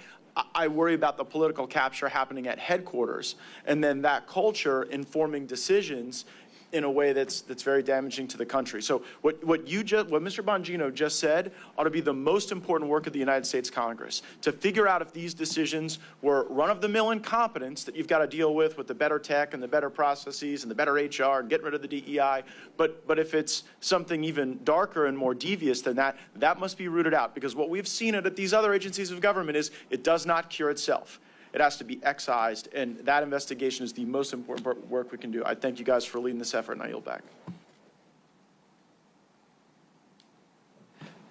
Speaker 11: I worry about the political capture happening at headquarters, and then that culture informing decisions in a way that's very damaging to the country. So what Mr. Bongino just said ought to be the most important work of the United States Congress, to figure out if these decisions were run-of-the-mill incompetence that you've got to deal with the better tech and the better processes and the better HR and getting rid of the DEI, but if it's something even darker and more devious than that, that must be rooted out, because what we've seen at these other agencies of government is it does not cure itself. It has to be excised, and that investigation is the most important work we can do. I thank you guys for leading this effort, and I yield back.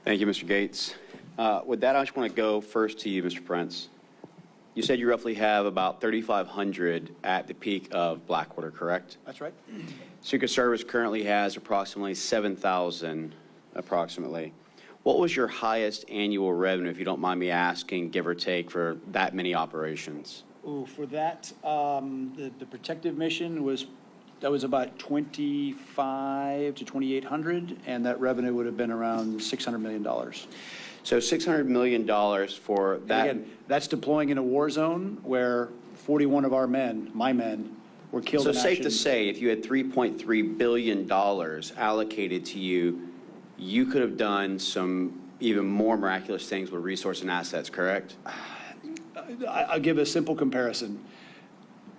Speaker 1: Thank you, Mr. Gates. With that, I just want to go first to you, Mr. Prince. You said you roughly have about 3,500 at the peak of Blackwater, correct?
Speaker 4: That's right.
Speaker 1: Secret Service currently has approximately 7,000, approximately. What was your highest annual revenue, if you don't mind me asking, give or take, for that many operations?
Speaker 4: Ooh, for that, the protective mission was about 2,500 to 2,800, and that revenue would have been around $600 million.
Speaker 1: So $600 million for that.
Speaker 4: And again, that's deploying in a war zone where 41 of our men, my men, were killed
Speaker 1: So
Speaker 4: in action.
Speaker 1: safe to say, if you had $3.3 billion allocated to you, you could have done some even more miraculous things with resource and assets, correct?
Speaker 4: I'll give a simple comparison.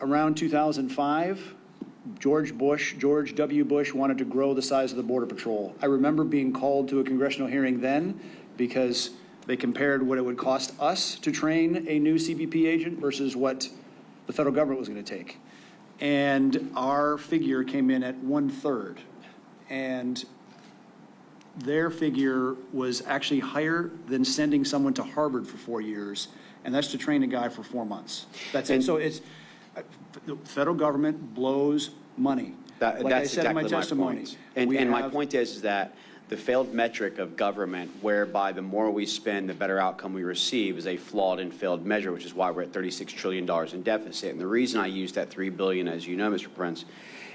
Speaker 4: Around 2005, George W. Bush wanted to grow the size of the Border Patrol. I remember being called to a congressional hearing then because they compared what it would cost us to train a new CBP agent versus what the federal government was going to take. And our figure came in at 1/3. And their figure was actually higher than sending someone to Harvard for 4 years, and that's to train a guy for 4 months. That's it. So it's, the federal government blows money. Like I said in my testimony.
Speaker 1: And my point is that the failed metric of government, whereby the more we spend, the better outcome we receive, is a flawed and failed measure, which is why we're at $36 trillion in deficit. And the reason I use that $3 billion, as you know, Mr. Prince,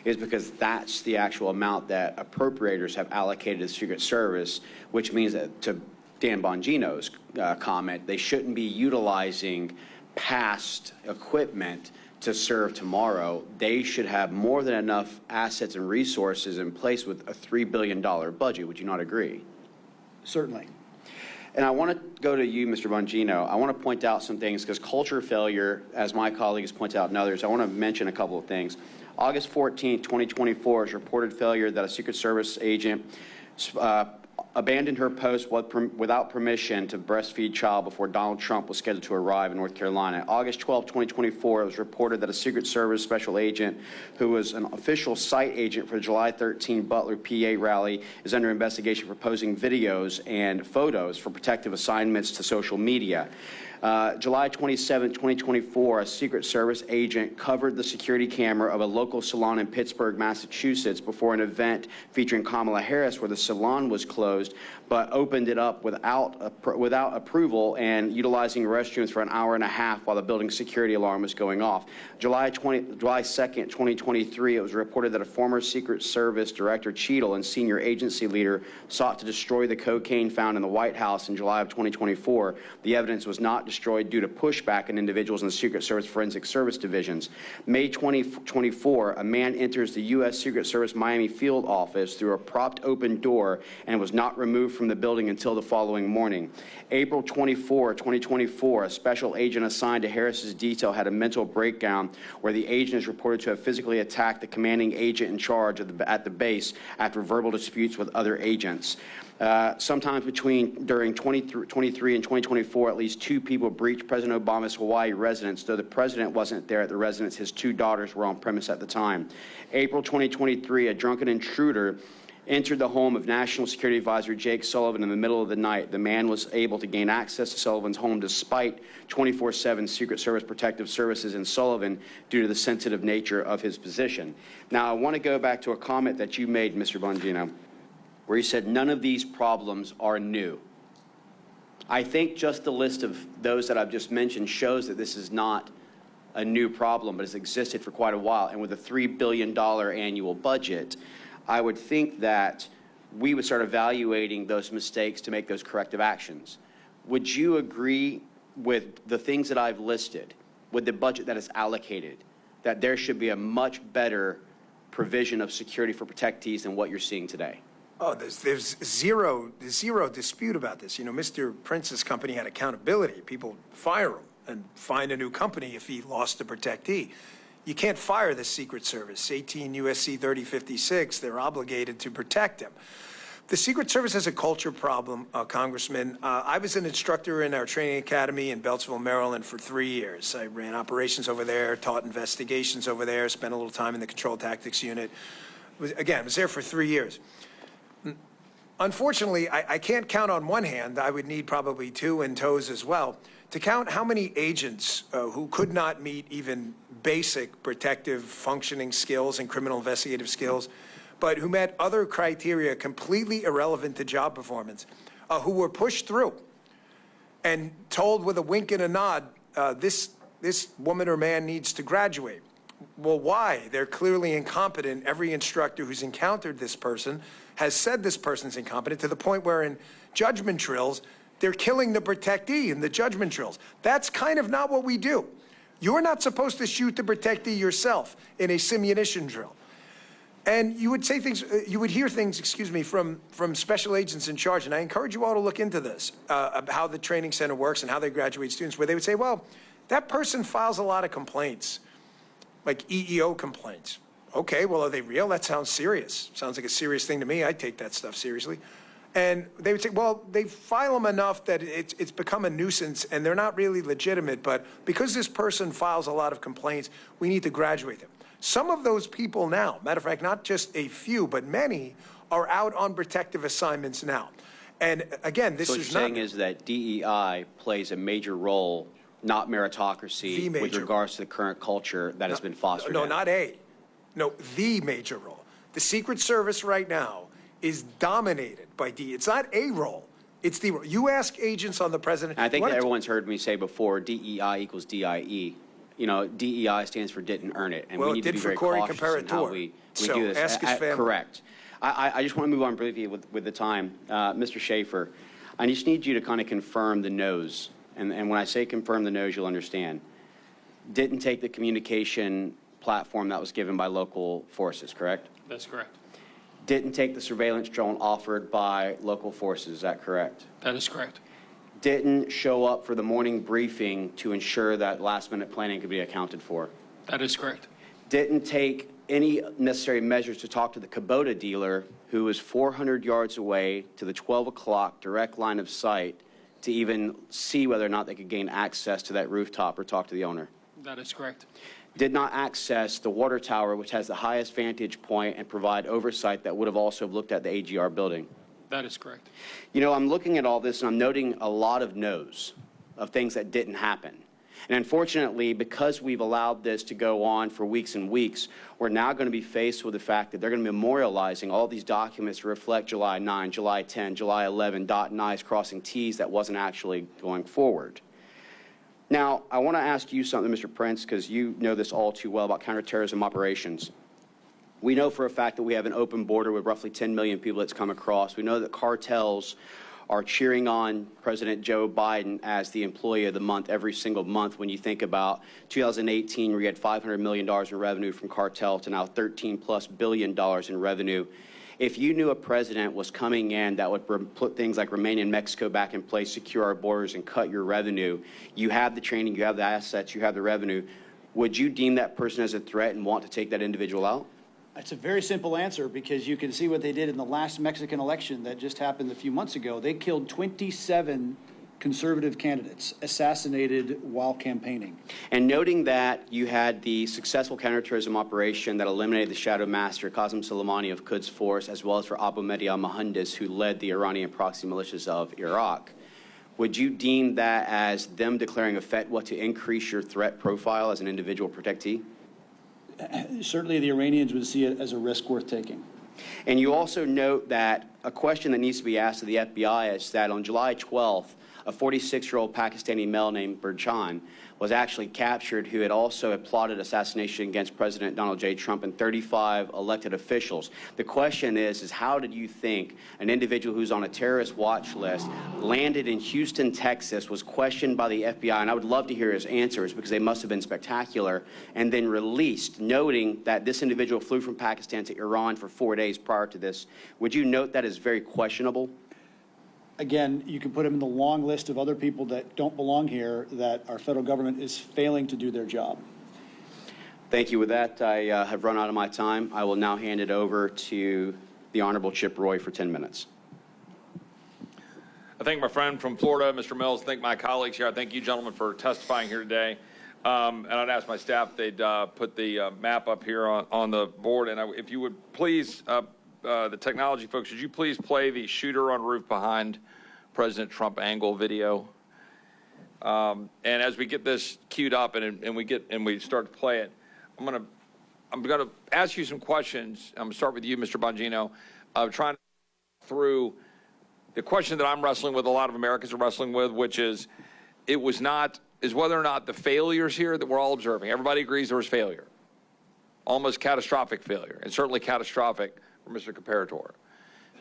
Speaker 1: is because that's the actual amount that appropriators have allocated to the Secret Service, which means that, to Dan Bongino's comment, they shouldn't be utilizing past equipment to serve tomorrow. They should have more than enough assets and resources in place with a $3 billion budget. Would you not agree?
Speaker 4: Certainly.
Speaker 1: And I want to go to you, Mr. Bongino. I want to point out some things because culture failure, as my colleagues point out and others, I want to mention a couple of things. August 14, 2024 is reported failure that a Secret Service agent abandoned her post without permission to breastfeed child before Donald Trump was scheduled to arrive in North Carolina. August 12, 2024, it was reported that a Secret Service special agent who was an official site agent for the July 13 Butler PA rally is under investigation for posting videos and photos for protective assignments to social media. July 27, 2024, a Secret Service agent covered the security camera of a local salon in Pittsburgh, Massachusetts before an event featuring Kamala Harris where the salon was closed, but opened it up without approval and utilizing restrooms for an hour and a half while the building's security alarm was going off. July 2nd, 2023, it was reported that a former Secret Service Director Cheadle and senior agency leader sought to destroy the cocaine found in the White House in July of 2024. The evidence was not destroyed due to pushback in individuals in the Secret Service Forensic Service divisions. May 2024, a man enters the U.S. Secret Service Miami field office through a propped open door and was not removed from the building until the following morning. April 24, 2024, a special agent assigned to Harris's detail had a mental breakdown where the agent is reported to have physically attacked the commanding agent in charge at the base after verbal disputes with other agents. Sometimes during 2023 and 2024, at least 2 people breached President Obama's Hawaii residence. Though the president wasn't there at the residence, his 2 daughters were on premise at the time. April 2023, a drunken intruder entered the home of National Security Advisor Jake Sullivan in the middle of the night. The man was able to gain access to Sullivan's home despite 24/7 Secret Service protective services in Sullivan due to the sensitive nature of his position. Now, I want to go back to a comment that you made, Mr. Bongino, where you said none of these problems are new. I think just the list of those that I've just mentioned shows that this is not a new problem, but has existed for quite a while. And with a $3 billion annual budget, I would think that we would start evaluating those mistakes to make those corrective actions. Would you agree with the things that I've listed, with the budget that is allocated, that there should be a much better provision of security for protectees than what you're seeing today?
Speaker 3: Oh, there's zero dispute about this. You know, Mr. Prince's company had accountability. People fire him and find a new company if he lost a protectee. You can't fire the Secret Service. 18 U.S.C. 3056, they're obligated to protect him. The Secret Service has a culture problem, Congressman. I was an instructor in our training academy in Beltsville, Maryland for 3 years. I ran operations over there, taught investigations over there, spent a little time in the Control Tactics Unit. I was there for 3 years. Unfortunately, I can't count on one hand. I would need probably 2 and toes as well to count how many agents who could not meet even basic protective functioning skills and criminal investigative skills, but who met other criteria completely irrelevant to job performance, who were pushed through and told with a wink and a nod, this woman or man needs to graduate. Well, why? They're clearly incompetent. Every instructor who's encountered this person has said this person's incompetent to the point where in judgment drills, they're killing the protectee in the judgment drills. That's kind of not what we do. You're not supposed to shoot the protectee yourself in a simunition drill. And you would say things, you would hear things, excuse me, from special agents in charge, and I encourage you all to look into this, how the training center works and how they graduate students, where they would say, well, that person files a lot of complaints, like EEO complaints. Okay, well, are they real? That sounds serious. Sounds like a serious thing to me. I'd take that stuff seriously. And they would say, well, they file them enough that it's become a nuisance and they're not really legitimate, but because this person files a lot of complaints, we need to graduate them. Some of those people now, matter of fact, not just a few, but many, are out on protective assignments now. And again, this is not...
Speaker 1: So what you're saying is that DEI plays a major role, not meritocracy, with regards to the current culture that has been fostered.
Speaker 3: No, not a. No, the major role. The Secret Service right now is dominated by DEI. It's not a role. It's the role. You ask agents on the president...
Speaker 1: I think that everyone's heard me say before, DEI equals DIE. You know, DEI stands for didn't earn it, and we need to be very cautious in how we do this.
Speaker 3: Ask his family.
Speaker 1: Correct. I just want to move on briefly with the time. Mr. Schaefer, I just need you to kind of confirm the no's. And when I say confirm the no's, you'll understand. Didn't take the communication platform that was given by local forces, correct?
Speaker 5: That's correct.
Speaker 1: Didn't take the surveillance drone offered by local forces, is that correct?
Speaker 5: That is correct.
Speaker 1: Didn't show up for the morning briefing to ensure that last-minute planning could be accounted for.
Speaker 5: That is correct.
Speaker 1: Didn't take any necessary measures to talk to the Kubota dealer, who was 400 yards away to the 12 o'clock direct line of sight, to even see whether or not they could gain access to that rooftop or talk to the owner.
Speaker 5: That is correct.
Speaker 1: Did not access the water tower, which has the highest vantage point, and provide oversight that would have also looked at the AGR building.
Speaker 5: That is correct.
Speaker 1: You know, I'm looking at all this and I'm noting a lot of no's, of things that didn't happen. And unfortunately, because we've allowed this to go on for weeks and weeks, we're now going to be faced with the fact that they're going to be memorializing all these documents to reflect July 9, July 10, July 11, dotting I's, crossing T's that wasn't actually going forward. Now, I want to ask you something, Mr. Prince, because you know this all too well about counterterrorism operations. We know for a fact that we have an open border with roughly 10 million people that's come across. We know that cartels are cheering on President Joe Biden as the employee of the month every single month when you think about 2018, where you had $500 million in revenue from cartel to now $13+ billion in revenue. If you knew a president was coming in that would put things like remain in Mexico back in place, secure our borders, and cut your revenue, you have the training, you have the assets, you have the revenue, would you deem that person as a threat and want to take that individual out?
Speaker 4: It's a very simple answer, because you can see what they did in the last Mexican election that just happened a few months ago. They killed 27 conservative candidates, assassinated while campaigning.
Speaker 1: And noting that you had the successful counterterrorism operation that eliminated the shadow master, Qasem Soleimani of Quds Force, as well as for Abu Mahdi al-Mohandes, who led the Iranian proxy militias of Iraq, would you deem that as them declaring a fatwa to increase your threat profile as an individual protectee?
Speaker 4: Certainly the Iranians would see it as a risk worth taking.
Speaker 1: And you also note that a question that needs to be asked of the FBI is that on July 12th, a 46-year-old Pakistani male named Burjan was actually captured, who had also plotted assassination against President Donald J. Trump and 35 elected officials. The question is how did you think an individual who's on a terrorist watch list, landed in Houston, Texas, was questioned by the FBI, and I would love to hear his answers because they must have been spectacular, and then released, noting that this individual flew from Pakistan to Iran for 4 days prior to this? Would you note that as very questionable?
Speaker 4: Again, you can put him in the long list of other people that don't belong here, that our federal government is failing to do their job.
Speaker 1: Thank you. With that, I have run out of my time. I will now hand it over to the Honorable Chip Roy for 10 minutes.
Speaker 14: I thank my friend from Florida, Mr. Mills. Thank my colleagues here. I thank you, gentlemen, for testifying here today. And I'd ask my staff they'd put the map up here on the board. And if you would please, the technology folks, would you please play the shooter on roof behind President Trump angle video? And as we get this queued up and we start to play it, I'm gonna ask you some questions. I'm gonna start with you, Mr. Bongino. Trying to through the question that I'm wrestling with, a lot of Americans are wrestling with, which is whether or not the failures here that we're all observing. Everybody agrees there was failure, almost catastrophic failure, and certainly catastrophic for Mr. Comparator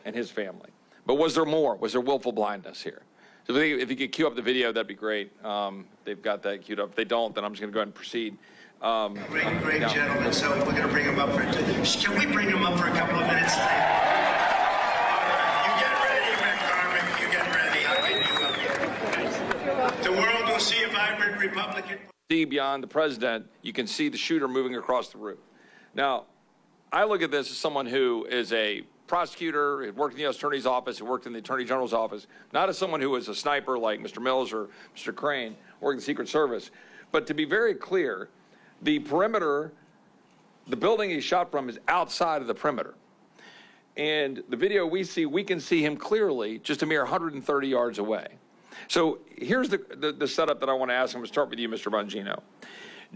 Speaker 14: and his family. But was there more? Was there willful blindness here? So if you could cue up the video, that'd be great. They've got that queued up. If they don't, then I'm just going to go ahead and proceed.
Speaker 10: Great gentlemen. So we're going to bring him up for. Can we bring him up for a couple of minutes? You get ready, McCormick. You get ready. I'll get you up here. The world will see a vibrant Republican.
Speaker 14: See beyond the president, you can see the shooter moving across the roof. Now, I look at this as someone who is a prosecutor, had worked in the U.S. Attorney's Office, had worked in the Attorney General's office, not as someone who was a sniper like Mr. Mills or Mr. Crane, working in the Secret Service. But to be very clear, the perimeter, the building he shot from is outside of the perimeter. And the video we see, we can see him clearly just a mere 130 yards away. So here's the setup that I want to ask. I'm going to start with you, Mr. Bongino.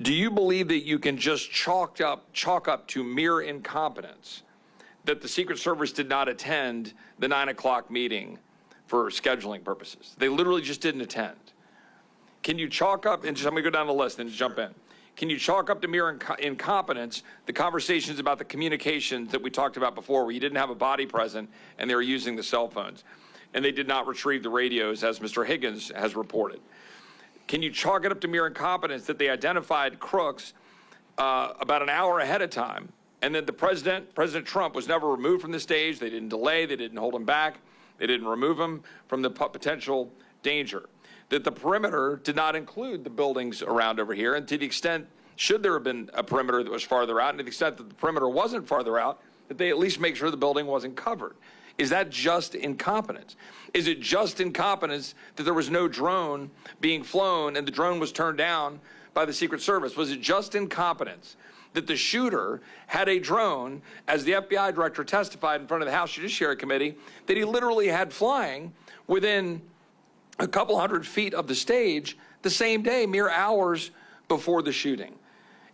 Speaker 14: Do you believe that you can just chalk up to mere incompetence that the Secret Service did not attend the 9 o'clock meeting for scheduling purposes? They literally just didn't attend. Can you chalk up, and just, I'm going to go down the list and just jump in. Can you chalk up to mere incompetence the conversations about the communications that we talked about before, where you didn't have a body present and they were using the cell phones, and they did not retrieve the radios, as Mr. Higgins has reported? Can you chalk it up to mere incompetence that they identified crooks about an hour ahead of time, and that President Trump, was never removed from the stage? They didn't delay, they didn't hold him back, they didn't remove him from the potential danger. That the perimeter did not include the buildings around over here, and to the extent, should there have been a perimeter that was farther out, and to the extent that the perimeter wasn't farther out, that they at least make sure the building wasn't covered. Is that just incompetence? Is it just incompetence that there was no drone being flown and the drone was turned down by the Secret Service? Was it just incompetence that the shooter had a drone, as the FBI director testified in front of the House Judiciary Committee, that he literally had flying within a couple hundred feet of the stage the same day, mere hours before the shooting?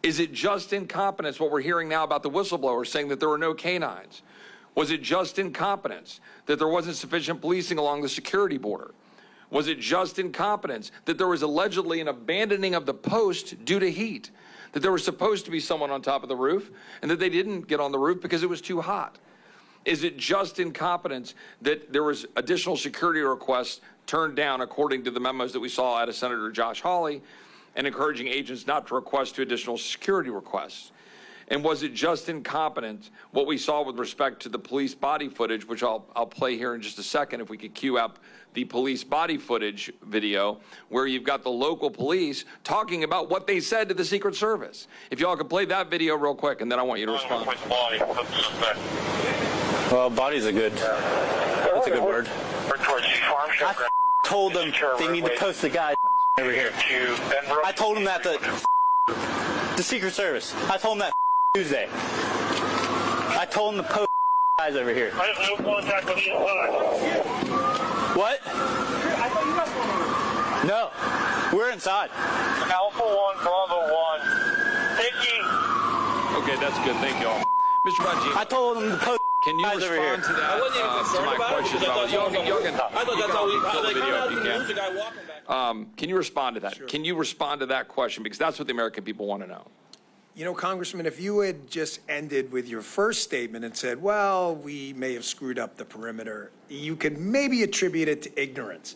Speaker 14: Is it just incompetence, what we're hearing now about the whistleblower saying that there were no canines? Was it just incompetence that there wasn't sufficient policing along the security border? Was it just incompetence that there was allegedly an abandoning of the post due to heat? That there was supposed to be someone on top of the roof and that they didn't get on the roof because it was too hot? Is it just incompetence that there was additional security requests turned down, according to the memos that we saw out of Senator Josh Hawley, and encouraging agents not to request to additional security requests? And was it just incompetence what we saw with respect to the police body footage, which I'll play here in just a second, if we could cue up the police body footage video, where you've got the local police talking about what they said to the Secret Service? If y'all could play that video real quick, and then I want you to respond.
Speaker 15: Well, body's a good, that's a good word. I told them they need to post the guy over here. I told them that the Secret Service. I told them that Tuesday. I told them to post guys over here. I have no contact with the inside. What? I thought you guys were. No, we're inside. Alpha 1, Bravo 1. Thank you.
Speaker 14: Okay, that's good. Thank you all. Mr. Bongino,
Speaker 15: I told them to post.
Speaker 14: Can you respond to that?
Speaker 15: I wasn't even concerned about it.
Speaker 14: I thought that's how we pull the video if you can. Can you respond to that? Sure. Can you respond to that question? Because that's what the American people want to know.
Speaker 3: You know, Congressman, if you had just ended with your first statement and said, well, we may have screwed up the perimeter, you could maybe attribute it to ignorance.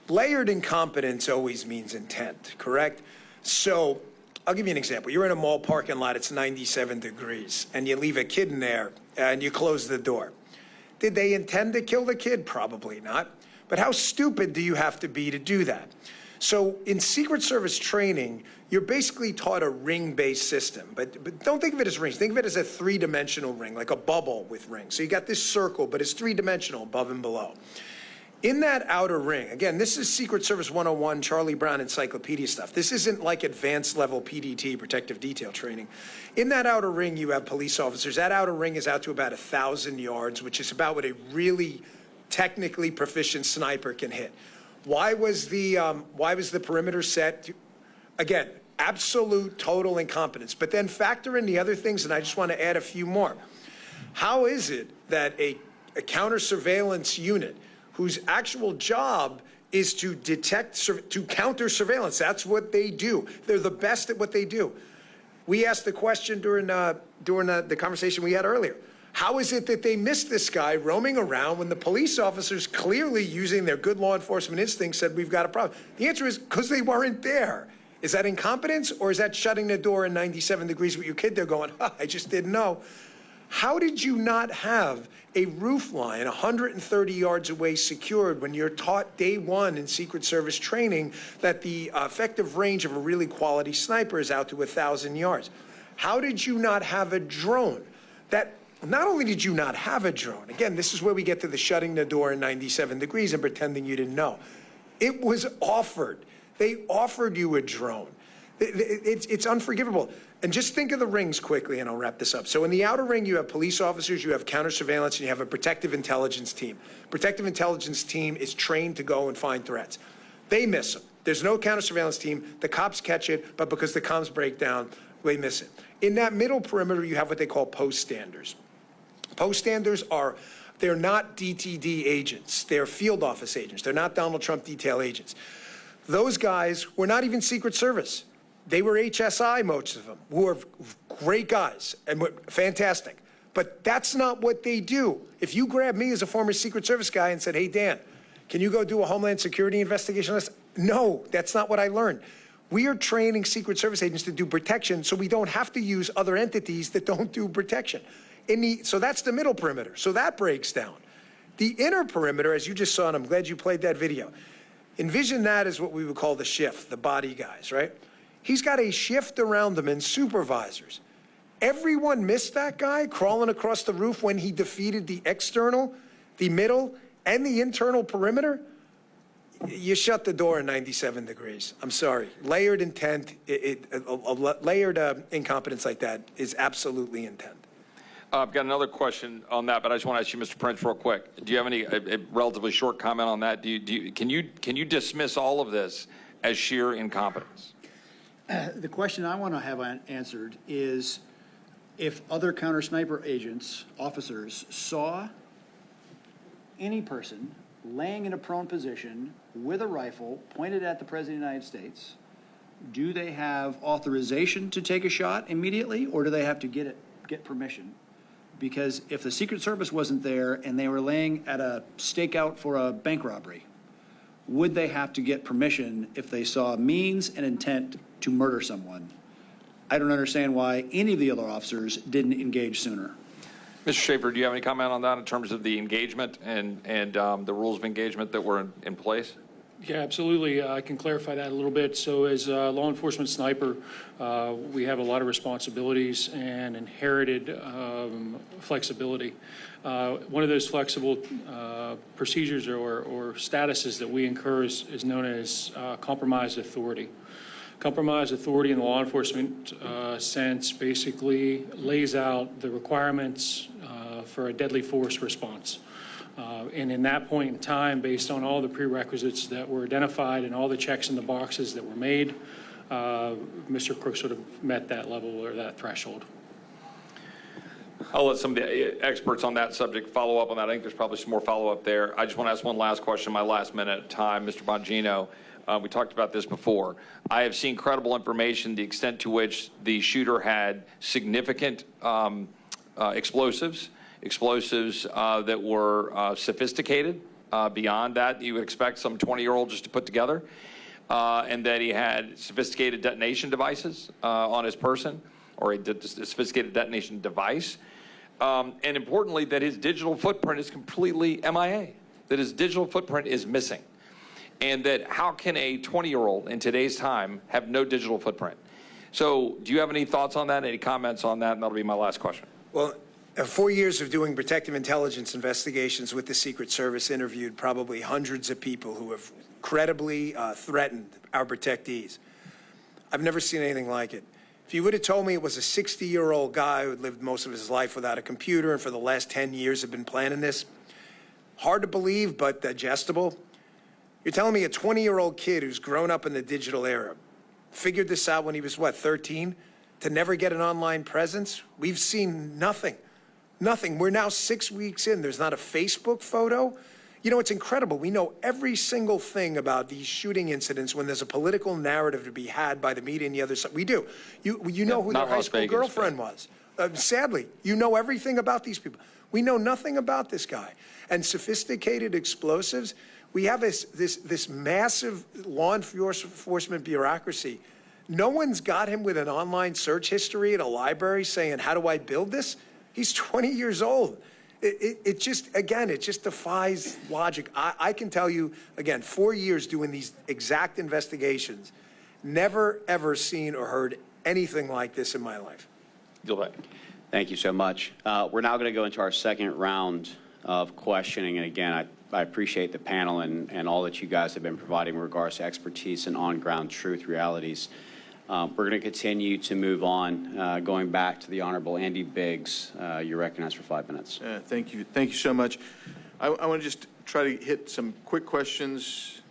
Speaker 3: Layered incompetence always means intent, correct? So I'll give you an example. You're in a mall parking lot, it's 97 degrees, and you leave a kid in there and you close the door. Did they intend to kill the kid? Probably not. But how stupid do you have to be to do that? So in Secret Service training, you're basically taught a ring-based system, but don't think of it as rings. Think of it as a three-dimensional ring, like a bubble with rings. So you got this circle, but it's three-dimensional above and below. In that outer ring, again, this is Secret Service 101, Charlie Brown encyclopedia stuff. This isn't like advanced level PDT, protective detail training. In that outer ring, you have police officers. That outer ring is out to about 1,000 yards, which is about what a really technically proficient sniper can hit. Why was the perimeter set? Again, absolute total incompetence. But then factor in the other things, and I just want to add a few more. How is it that a counter surveillance unit whose actual job is to detect, to counter surveillance, that's what they do. They're the best at what they do. We asked the question during the conversation we had earlier. How is it that they missed this guy roaming around when the police officers, clearly using their good law enforcement instincts, said we've got a problem? The answer is because they weren't there. Is that incompetence, or is that shutting the door in 97 degrees with your kid there going, I just didn't know? How did you not have a roof line 130 yards away secured when you're taught day one in Secret Service training that the effective range of a really quality sniper is out to 1,000 yards? How did you not have a drone? Not only did you not have a drone, again, this is where we get to the shutting the door in 97 degrees and pretending you didn't know. It was offered. They offered you a drone. It's unforgivable. And just think of the rings quickly, and I'll wrap this up. So in the outer ring, you have police officers, you have counter surveillance, and you have a protective intelligence team. Protective intelligence team is trained to go and find threats. They miss them. There's no counter surveillance team. The cops catch it, but because the comms break down, they miss it. In that middle perimeter, you have what they call post standers. Post standers they're not DTD agents. They're field office agents. They're not Donald Trump detail agents. Those guys were not even Secret Service. They were HSI, most of them, who are great guys and were fantastic. But that's not what they do. If you grab me as a former Secret Service guy and said, hey, Dan, can you go do a Homeland Security investigation on this? No, that's not what I learned. We are training Secret Service agents to do protection so we don't have to use other entities that don't do protection. So that's the middle perimeter. So that breaks down. The inner perimeter, as you just saw, and I'm glad you played that video, envision that as what we would call the shift, the body guys, right? He's got a shift around them and supervisors. Everyone missed that guy crawling across the roof when he defeated the external, the middle, and the internal perimeter. You shut the door in 97 degrees. I'm sorry. Layered intent, layered incompetence like that is absolutely intent.
Speaker 14: I've got another question on that, but I just want to ask you, Mr. Prince, real quick. Do you have a relatively short comment on that? Can you dismiss all of this as sheer incompetence?
Speaker 4: The question I want to have answered is if other counter sniper agents, officers, saw any person laying in a prone position with a rifle pointed at the President of the United States, do they have authorization to take a shot immediately, or do they have to get permission? Because if the Secret Service wasn't there and they were laying at a stakeout for a bank robbery, would they have to get permission if they saw means and intent to murder someone? I don't understand why any of the other officers didn't engage sooner.
Speaker 14: Mr. Schaefer, do you have any comment on that in terms of the engagement and the rules of engagement that were in place?
Speaker 5: Yeah, absolutely. I can clarify that a little bit. So as a law enforcement sniper, we have a lot of responsibilities and inherited flexibility. One of those flexible procedures or statuses that we incur is known as compromised authority. Compromised authority in the law enforcement sense basically lays out the requirements for a deadly force response. And in that point in time, based on all the prerequisites that were identified and all the checks in the boxes that were made, Mr. Crook sort of met that level or that threshold.
Speaker 14: I'll let some of the experts on that subject follow up on that. I think there's probably some more follow-up there. I just want to ask one last question, my last minute of time. Mr. Bongino, we talked about this before. I have seen credible information, the extent to which the shooter had significant explosives that were sophisticated beyond that you would expect some 20-year-old just to put together, and that he had sophisticated detonation devices on his person, or a sophisticated detonation device, and importantly, that his digital footprint is completely MIA, that his digital footprint is missing, and that how can a 20-year-old in today's time have no digital footprint? So do you have any thoughts on that, any comments on that? And that'll be my last question.
Speaker 3: Well, 4 years of doing protective intelligence investigations with the Secret Service, interviewed probably hundreds of people who have credibly threatened our protectees. I've never seen anything like it. If you would have told me it was a 60-year-old guy who had lived most of his life without a computer and for the last 10 years had been planning this, hard to believe but digestible. You're telling me a 20-year-old kid who's grown up in the digital era figured this out when he was, 13? To never get an online presence? We've seen nothing. Nothing. We're now 6 weeks in. There's not a Facebook photo. You know, it's incredible. We know every single thing about these shooting incidents when there's a political narrative to be had by the media and the other side. We do. You know who their high school girlfriend was. Sadly, you know everything about these people. We know nothing about this guy. And sophisticated explosives, we have this massive law enforcement bureaucracy. No one's got him with an online search history at a library saying, how do I build this? He's 20 years old. It just defies logic. I can tell you, again, 4 years doing these exact investigations, never, ever seen or heard anything like this in my life.
Speaker 14: Gilbert.
Speaker 1: Thank you so much. We're now going to go into our second round of questioning. And again, I appreciate the panel and all that you guys have been providing in regards to expertise and on-ground truth realities. We're going to continue to move on, going back to the Honorable Andy Biggs. You're recognized for 5 minutes.
Speaker 6: Thank you. Thank you so much. I want to just try to hit some quick questions.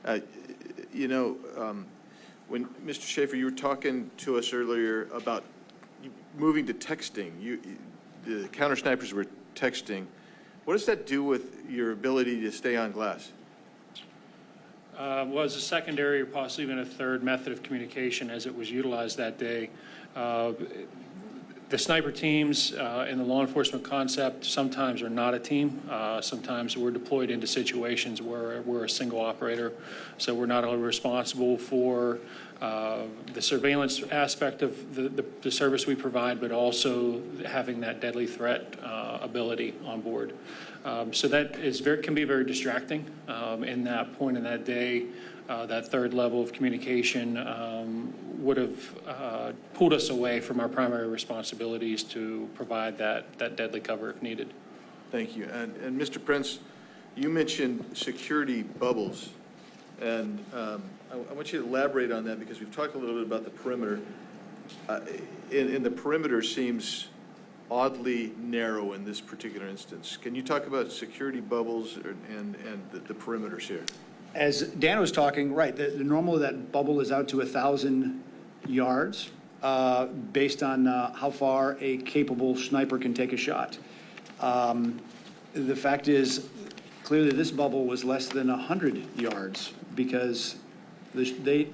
Speaker 6: When Mr. Schaefer, you were talking to us earlier about moving to texting. The counter snipers were texting. What does that do with your ability to stay on glass?
Speaker 5: Was a secondary or possibly even a third method of communication as it was utilized that day. The sniper teams in the law enforcement concept sometimes are not a team. Sometimes we're deployed into situations where we're a single operator. So we're not only responsible for the surveillance aspect of the service we provide, but also having that deadly threat ability on board. So that can be very distracting in that point in that day. That third level of communication would have pulled us away from our primary responsibilities to provide that deadly cover if needed.
Speaker 6: Thank you. And Mr. Prince, you mentioned security bubbles. And I want you to elaborate on that because we've talked a little bit about the perimeter. And the perimeter seems oddly narrow in this particular instance. Can you talk about security bubbles and the perimeters here?
Speaker 4: As Dan was talking, right, the normal that bubble is out to 1,000 yards based on how far a capable sniper can take a shot. The fact is, clearly this bubble was less than 100 yards because they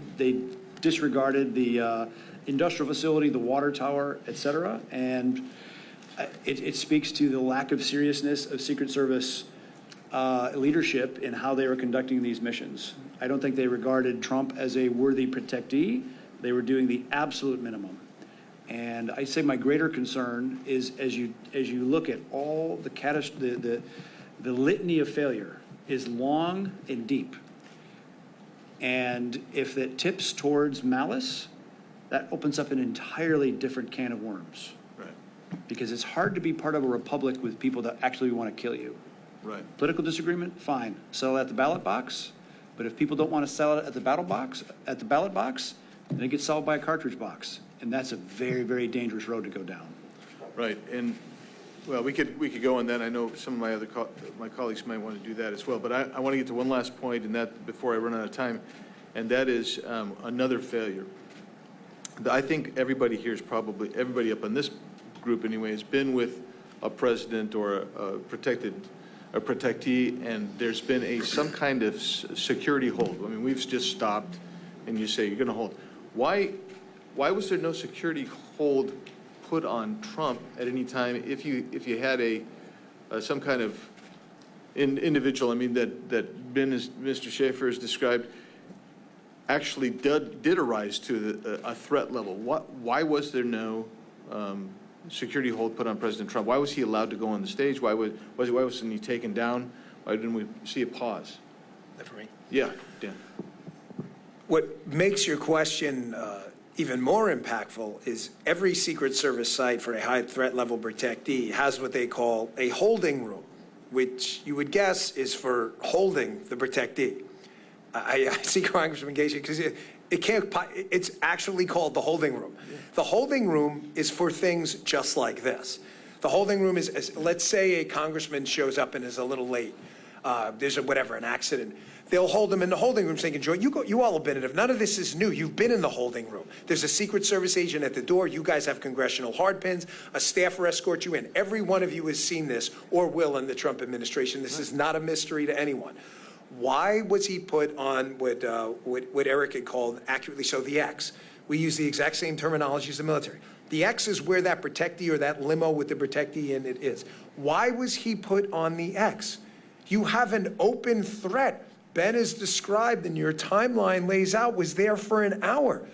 Speaker 4: disregarded the industrial facility, the water tower, et cetera, and it speaks to the lack of seriousness of Secret Service leadership in how they were conducting these missions. I don't think they regarded Trump as a worthy protectee. They were doing the absolute minimum. And I say my greater concern is as you look at all the litany of failure is long and deep. And if it tips towards malice, that opens up an entirely different can of worms.
Speaker 6: Right.
Speaker 4: Because it's hard to be part of a republic with people that actually want to kill you.
Speaker 6: Right.
Speaker 4: Political disagreement, fine. Sell it at the ballot box. But if people don't want to sell it at the ballot box, then it gets sold by a cartridge box. And that's a very, very dangerous road to go down.
Speaker 6: Right. And well, we could go on that. I know some of my colleagues might want to do that as well. But I want to get to one last point, and that before I run out of time, and that is another failure. I think everybody here is probably everybody up on this group anyway has been with a president or a protectee, and there's been some kind of security hold. I mean, we've just stopped, and you say you're going to hold. Why was there no security hold put on Trump at any time if you had some kind of individual? I mean, that Ben, as Mr. Schaefer has described, actually did arise to a threat level. Why was there no security hold put on President Trump? Why was he allowed to go on the stage? Why wasn't he taken down? Why didn't we see a pause?
Speaker 3: That for me?
Speaker 6: Yeah, Dan.
Speaker 3: What makes your question even more impactful is every Secret Service site for a high threat level protectee has what they call a holding room, which you would guess is for holding the protectee. I see Congressman Gacy because it's actually called the holding room. Yeah. The holding room is for things just like this. The holding room is let's say a congressman shows up and is a little late. There's an accident. They'll hold him in the holding room saying, enjoy. You all have been in it. None of this is new. You've been in the holding room. There's a Secret Service agent at the door. You guys have congressional hardpins. A staffer escorts you in. Every one of you has seen this or will in the Trump administration. This is not a mystery to anyone. Why was he put on what Eric had called accurately so the X? We use the exact same terminology as the military. The X is where that protectee or that limo with the protectee in it is. Why was he put on the X? You have an open threat. Ben has described, and your timeline lays out, was there for an hour.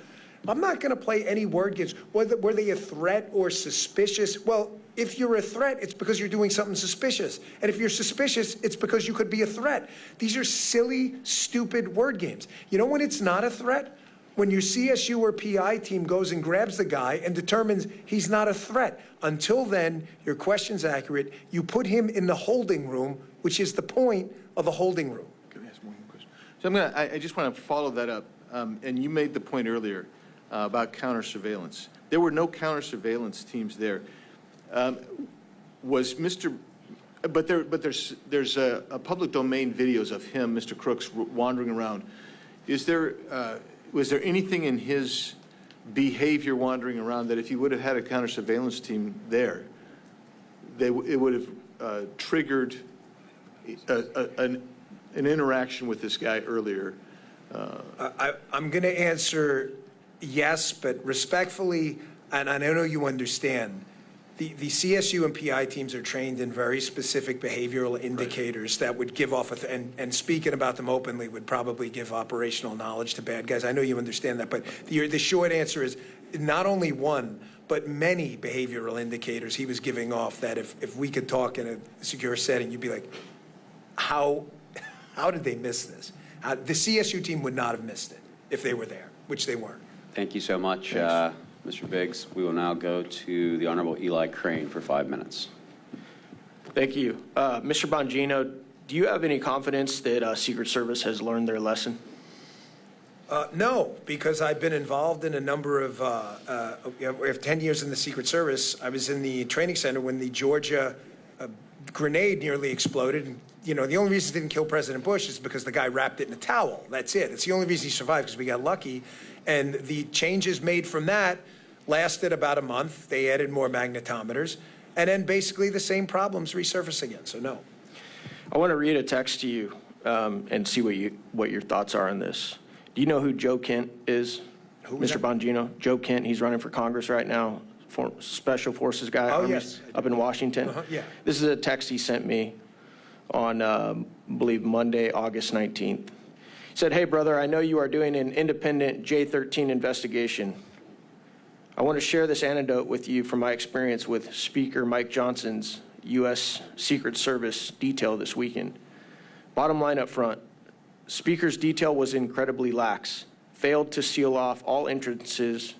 Speaker 3: I'm not going to play any word games. Were they a threat or suspicious? Well, if you're a threat, it's because you're doing something suspicious. And if you're suspicious, it's because you could be a threat. These are silly, stupid word games. You know when it's not a threat? When your CSU or PI team goes and grabs the guy and determines he's not a threat. Until then, your question's accurate. You put him in the holding room, which is the point of the holding room.
Speaker 6: Can I ask one question? So I just want to follow that up. And you made the point earlier about counter surveillance. There were no counter surveillance teams there. There's a public domain videos of him, Mr. Crooks, wandering around. Was there anything in his behavior wandering around that if you would have had a counter surveillance team there, it would have triggered an interaction with this guy earlier?
Speaker 3: I'm going to answer yes, but respectfully, and I know you understand, the CSU and PI teams are trained in very specific behavioral indicators that would give off, and speaking about them openly would probably give operational knowledge to bad guys. I know you understand that, but the short answer is not only one, but many behavioral indicators he was giving off that if we could talk in a secure setting, you'd be like, how did they miss this? The CSU team would not have missed it if they were there, which they weren't.
Speaker 1: Thank you so much, Mr. Biggs. We will now go to the Honorable Eli Crane for 5 minutes.
Speaker 2: Thank you. Mr. Bongino, do you have any confidence that Secret Service has learned their lesson?
Speaker 3: No, because I've been involved in a number of, we have 10 years in the Secret Service. I was in the training center when the Georgia grenade nearly exploded. And, you know, the only reason it didn't kill President Bush is because the guy wrapped it in a towel. That's it. It's the only reason he survived, because we got lucky. And the changes made from that lasted about a month. They added more magnetometers. And then basically the same problems resurface again. So no.
Speaker 2: I want to read a text to you and see what your thoughts are on this. Do you know who Joe Kent is? Mr. Bongino? Joe Kent, he's running for Congress right now, Special Forces guy.
Speaker 3: Oh, yes.
Speaker 2: Up in Washington.
Speaker 3: Yeah.
Speaker 2: This is a text he sent me on, I believe, Monday, August 19th. He said, "Hey, brother, I know you are doing an independent J13 investigation. I want to share this anecdote with you from my experience with Speaker Mike Johnson's U.S. Secret Service detail this weekend. Bottom line up front, Speaker's detail was incredibly lax, failed to seal off all entrances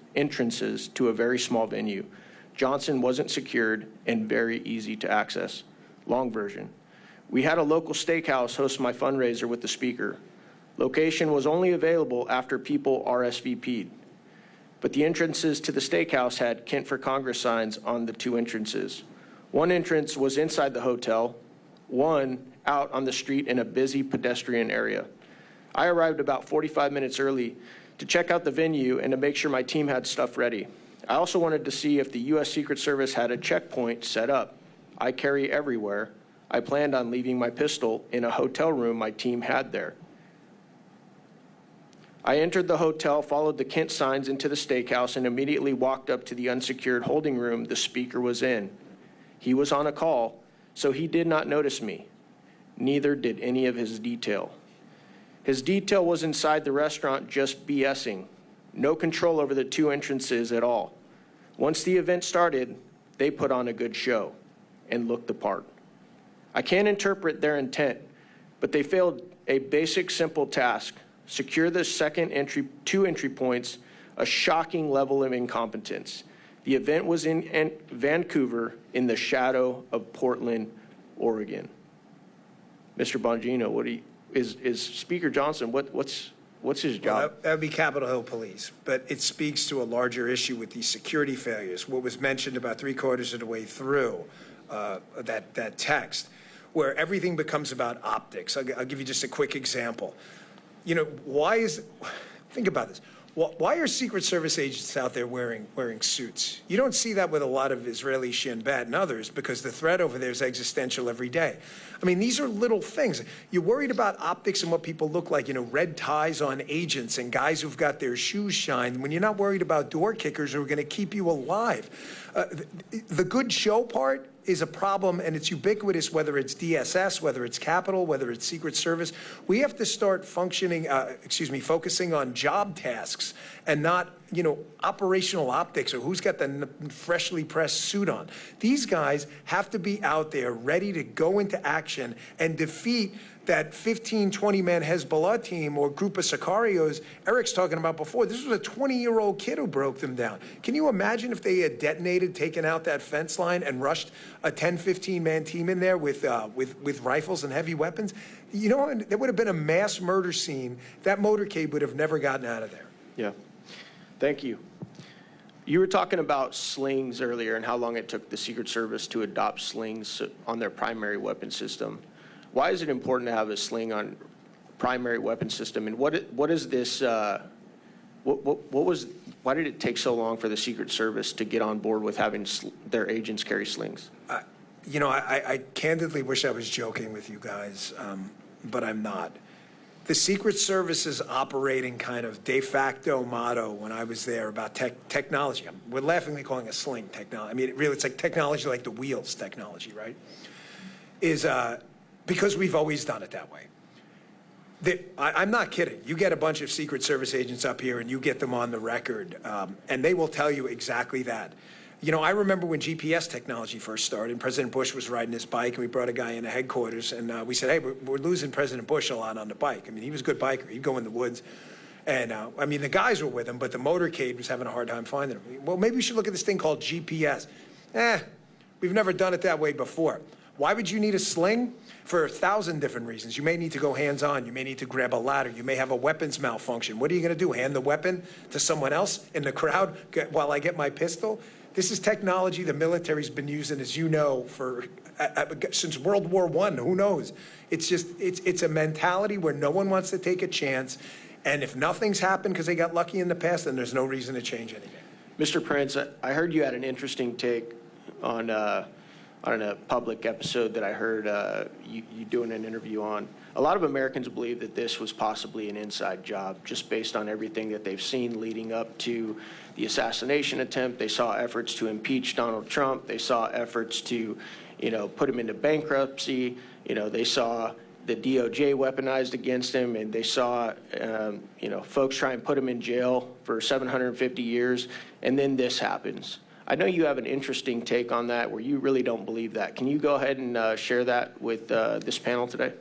Speaker 2: to a very small venue. Johnson wasn't secured and very easy to access. Long version. We had a local steakhouse host my fundraiser with the Speaker. Location was only available after people RSVP'd. But the entrances to the steakhouse had Kent for Congress signs on the two entrances. One entrance was inside the hotel, one out on the street in a busy pedestrian area. I arrived about 45 minutes early to check out the venue and to make sure my team had stuff ready. I also wanted to see if the U.S. Secret Service had a checkpoint set up. I carry everywhere. I planned on leaving my pistol in a hotel room my team had there. I entered the hotel, followed the Kent signs into the steakhouse, and immediately walked up to the unsecured holding room the Speaker was in. He was on a call, so he did not notice me. Neither did any of his detail. His detail was inside the restaurant just BSing. No control over the two entrances at all. Once the event started, they put on a good show and looked the part. I can't interpret their intent, but they failed a basic, simple task: secure the two entry points, a shocking level of incompetence. The event was in Vancouver in the shadow of Portland, Oregon. Mr. Bongino, is Speaker Johnson, what's his job?
Speaker 3: Well, that would be Capitol Hill Police, but it speaks to a larger issue with these security failures. What was mentioned about 3/4 of the way through that text, where everything becomes about optics. I'll give you just a quick example. You know, think about this. Why are Secret Service agents out there wearing suits? You don't see that with a lot of Israeli Shin Bet and others because the threat over there is existential every day. I mean, these are little things. You're worried about optics and what people look like, red ties on agents and guys who've got their shoes shined when you're not worried about door kickers who are going to keep you alive. The good show part is a problem, and it's ubiquitous, whether it's DSS, whether it's Capitol, whether it's Secret Service. We have to start focusing on job tasks and not, operational optics or who's got the freshly pressed suit on. These guys have to be out there ready to go into action and defeat that 15, 20-man Hezbollah team or group of Sicarios Eric's talking about before. This was a 20-year-old kid who broke them down. Can you imagine if they had detonated, taken out that fence line and rushed a 10, 15-man team in there with rifles and heavy weapons? There would have been a mass murder scene. That motorcade would have never gotten out of there.
Speaker 2: Yeah. Thank you. You were talking about slings earlier and how long it took the Secret Service to adopt slings on their primary weapon system. Why is it important to have a sling on primary weapon system? And what is this? Why did it take so long for the Secret Service to get on board with having their agents carry slings?
Speaker 3: I candidly wish I was joking with you guys, but I'm not. The Secret Service's operating kind of de facto motto when I was there about technology, we're laughingly calling it sling technology. I mean, it's like technology like the wheels technology, right? Is because we've always done it that way. I'm not kidding. You get a bunch of Secret Service agents up here and you get them on the record, and they will tell you exactly that. I remember when GPS technology first started, and President Bush was riding his bike, and we brought a guy into headquarters, and we said, hey, we're losing President Bush a lot on the bike. I mean, he was a good biker. He'd go in the woods. And, the guys were with him, but the motorcade was having a hard time finding him. Well, maybe we should look at this thing called GPS. We've never done it that way before. Why would you need a sling? For 1,000 different reasons. You may need to go hands-on. You may need to grab a ladder. You may have a weapons malfunction. What are you going to do, hand the weapon to someone else in the crowd while I get my pistol? This is technology the military's been using, as you know, since World War I. Who knows? It's a mentality where no one wants to take a chance, and if nothing's happened because they got lucky in the past, then there's no reason to change anything.
Speaker 2: Mr. Prince, I heard you had an interesting take on a public episode that I heard you doing an interview on. A lot of Americans believe that this was possibly an inside job just based on everything that they've seen leading up to the assassination attempt. They saw efforts to impeach Donald Trump. They saw efforts to, put him into bankruptcy. They saw the DOJ weaponized against him, and they saw, folks try and put him in jail for 750 years, and then this happens. I know you have an interesting take on that where you really don't believe that. Can you go ahead and share that with this panel today?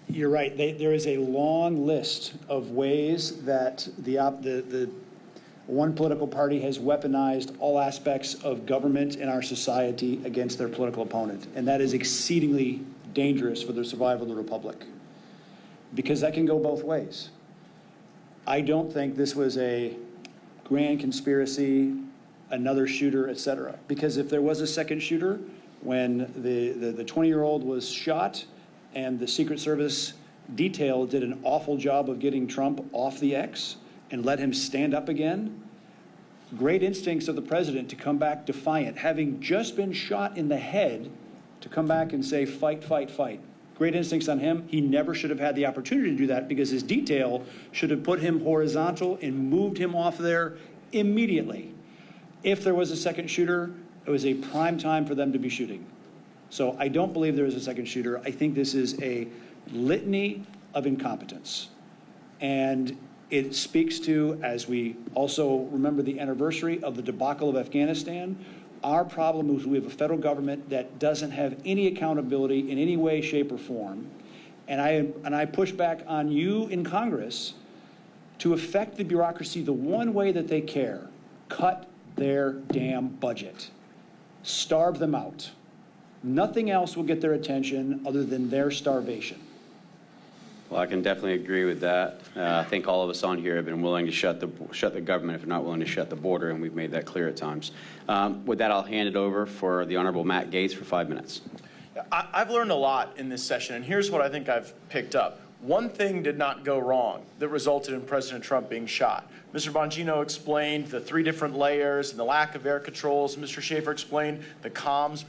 Speaker 4: You're right. There is a long list of ways that the one political party has weaponized all aspects of government in our society against their political opponent. And that is exceedingly dangerous for the survival of the republic, because that can go both ways. I don't think this was a grand conspiracy, another shooter, et cetera. Because if there was a second shooter, when the 20-year-old was shot and the Secret Service detail did an awful job of getting Trump off the X and let him stand up again, great instincts of the president to come back defiant, having just been shot in the head, to come back and say, fight, fight, fight. Great instincts on him. He never should have had the opportunity to do that because his detail should have put him horizontal and moved him off there immediately. If there was a second shooter, it was a prime time for them to be shooting. So I don't believe there is a second shooter. I think this is a litany of incompetence. And it speaks to, as we also remember the anniversary of the debacle of Afghanistan, our problem is we have a federal government that doesn't have any accountability in any way, shape, or form. And I push back on you in Congress to affect the bureaucracy the one way that they care: cut their damn budget. Starve them out. Nothing else will get their attention other than their starvation.
Speaker 1: Well, I can definitely agree with that. I think all of us on here have been willing to shut the government if we're not willing to shut the border, and we've made that clear at times. With that, I'll hand it over for the Honorable Matt Gaetz for 5 minutes.
Speaker 11: I've learned a lot in this session, and here's what I think I've picked up. one thing did not go wrong that resulted in President Trump being shot. Mr. Bongino explained the 3 different layers and the lack of air controls. Mr. Schaefer explained the comms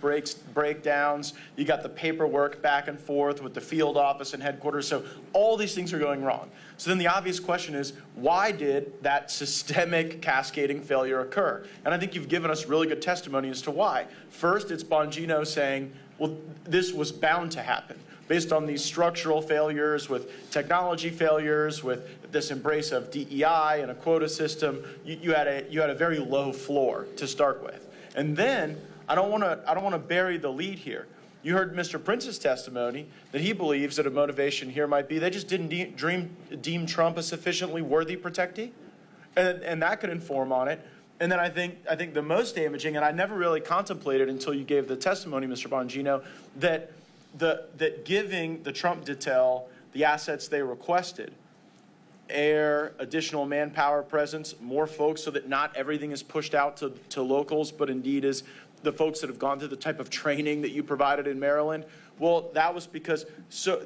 Speaker 11: breakdowns. You got the paperwork back and forth with the field office and headquarters. So all these things are going wrong. So then the obvious question is, why did that systemic cascading failure occur? And I think you've given us really good testimony as to why. First, it's Bongino saying, well, this was bound to happen, based on these structural failures, with technology failures, with this embrace of DEI and a quota system. You had a very low floor to start with. And then I don't want to bury the lead here. You heard Mr. Prince's testimony that he believes that a motivation here might be they just didn't deem Trump a sufficiently worthy protectee, and that could inform on it. And then I think the most damaging, and I never really contemplated until you gave the testimony, Mr. Bongino, that giving the Trump detail the assets they requested, air, additional manpower presence, more folks, so that not everything is pushed out to locals, but indeed is the folks that have gone through the type of training that you provided in Maryland. Well, that was because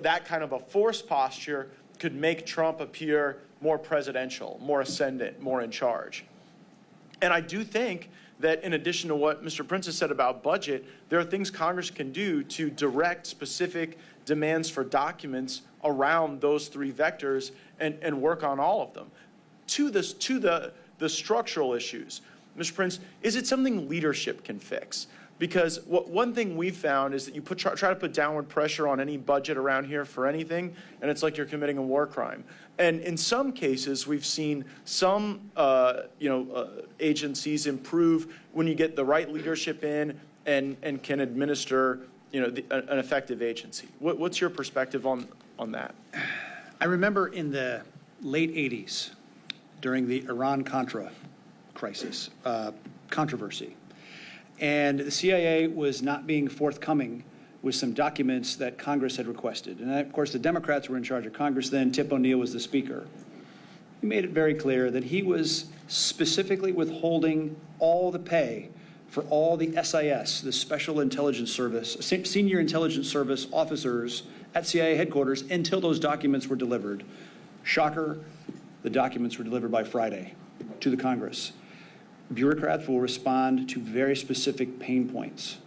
Speaker 11: that kind of a force posture could make Trump appear more presidential, more ascendant, more in charge. And I do think that in addition to what Mr. Prince has said about budget, there are things Congress can do to direct specific demands for documents around those 3 vectors and work on all of them. To the structural issues, Mr. Prince, is it something leadership can fix? Because one thing we've found is that you try to put downward pressure on any budget around here for anything, and it's like you're committing a war crime. And in some cases, we've seen some agencies improve when you get the right leadership in and can administer an effective agency. What's your perspective on that?
Speaker 4: I remember in the late 80s, during the Iran-Contra crisis, controversy, and the CIA was not being forthcoming with some documents that Congress had requested. And of course, the Democrats were in charge of Congress then. Tip O'Neill was the speaker. He made it very clear that he was specifically withholding all the pay for all the SIS, the Special Intelligence Service, senior intelligence service officers at CIA headquarters until those documents were delivered. Shocker, the documents were delivered by Friday to the Congress. Bureaucrats will respond to very specific pain points.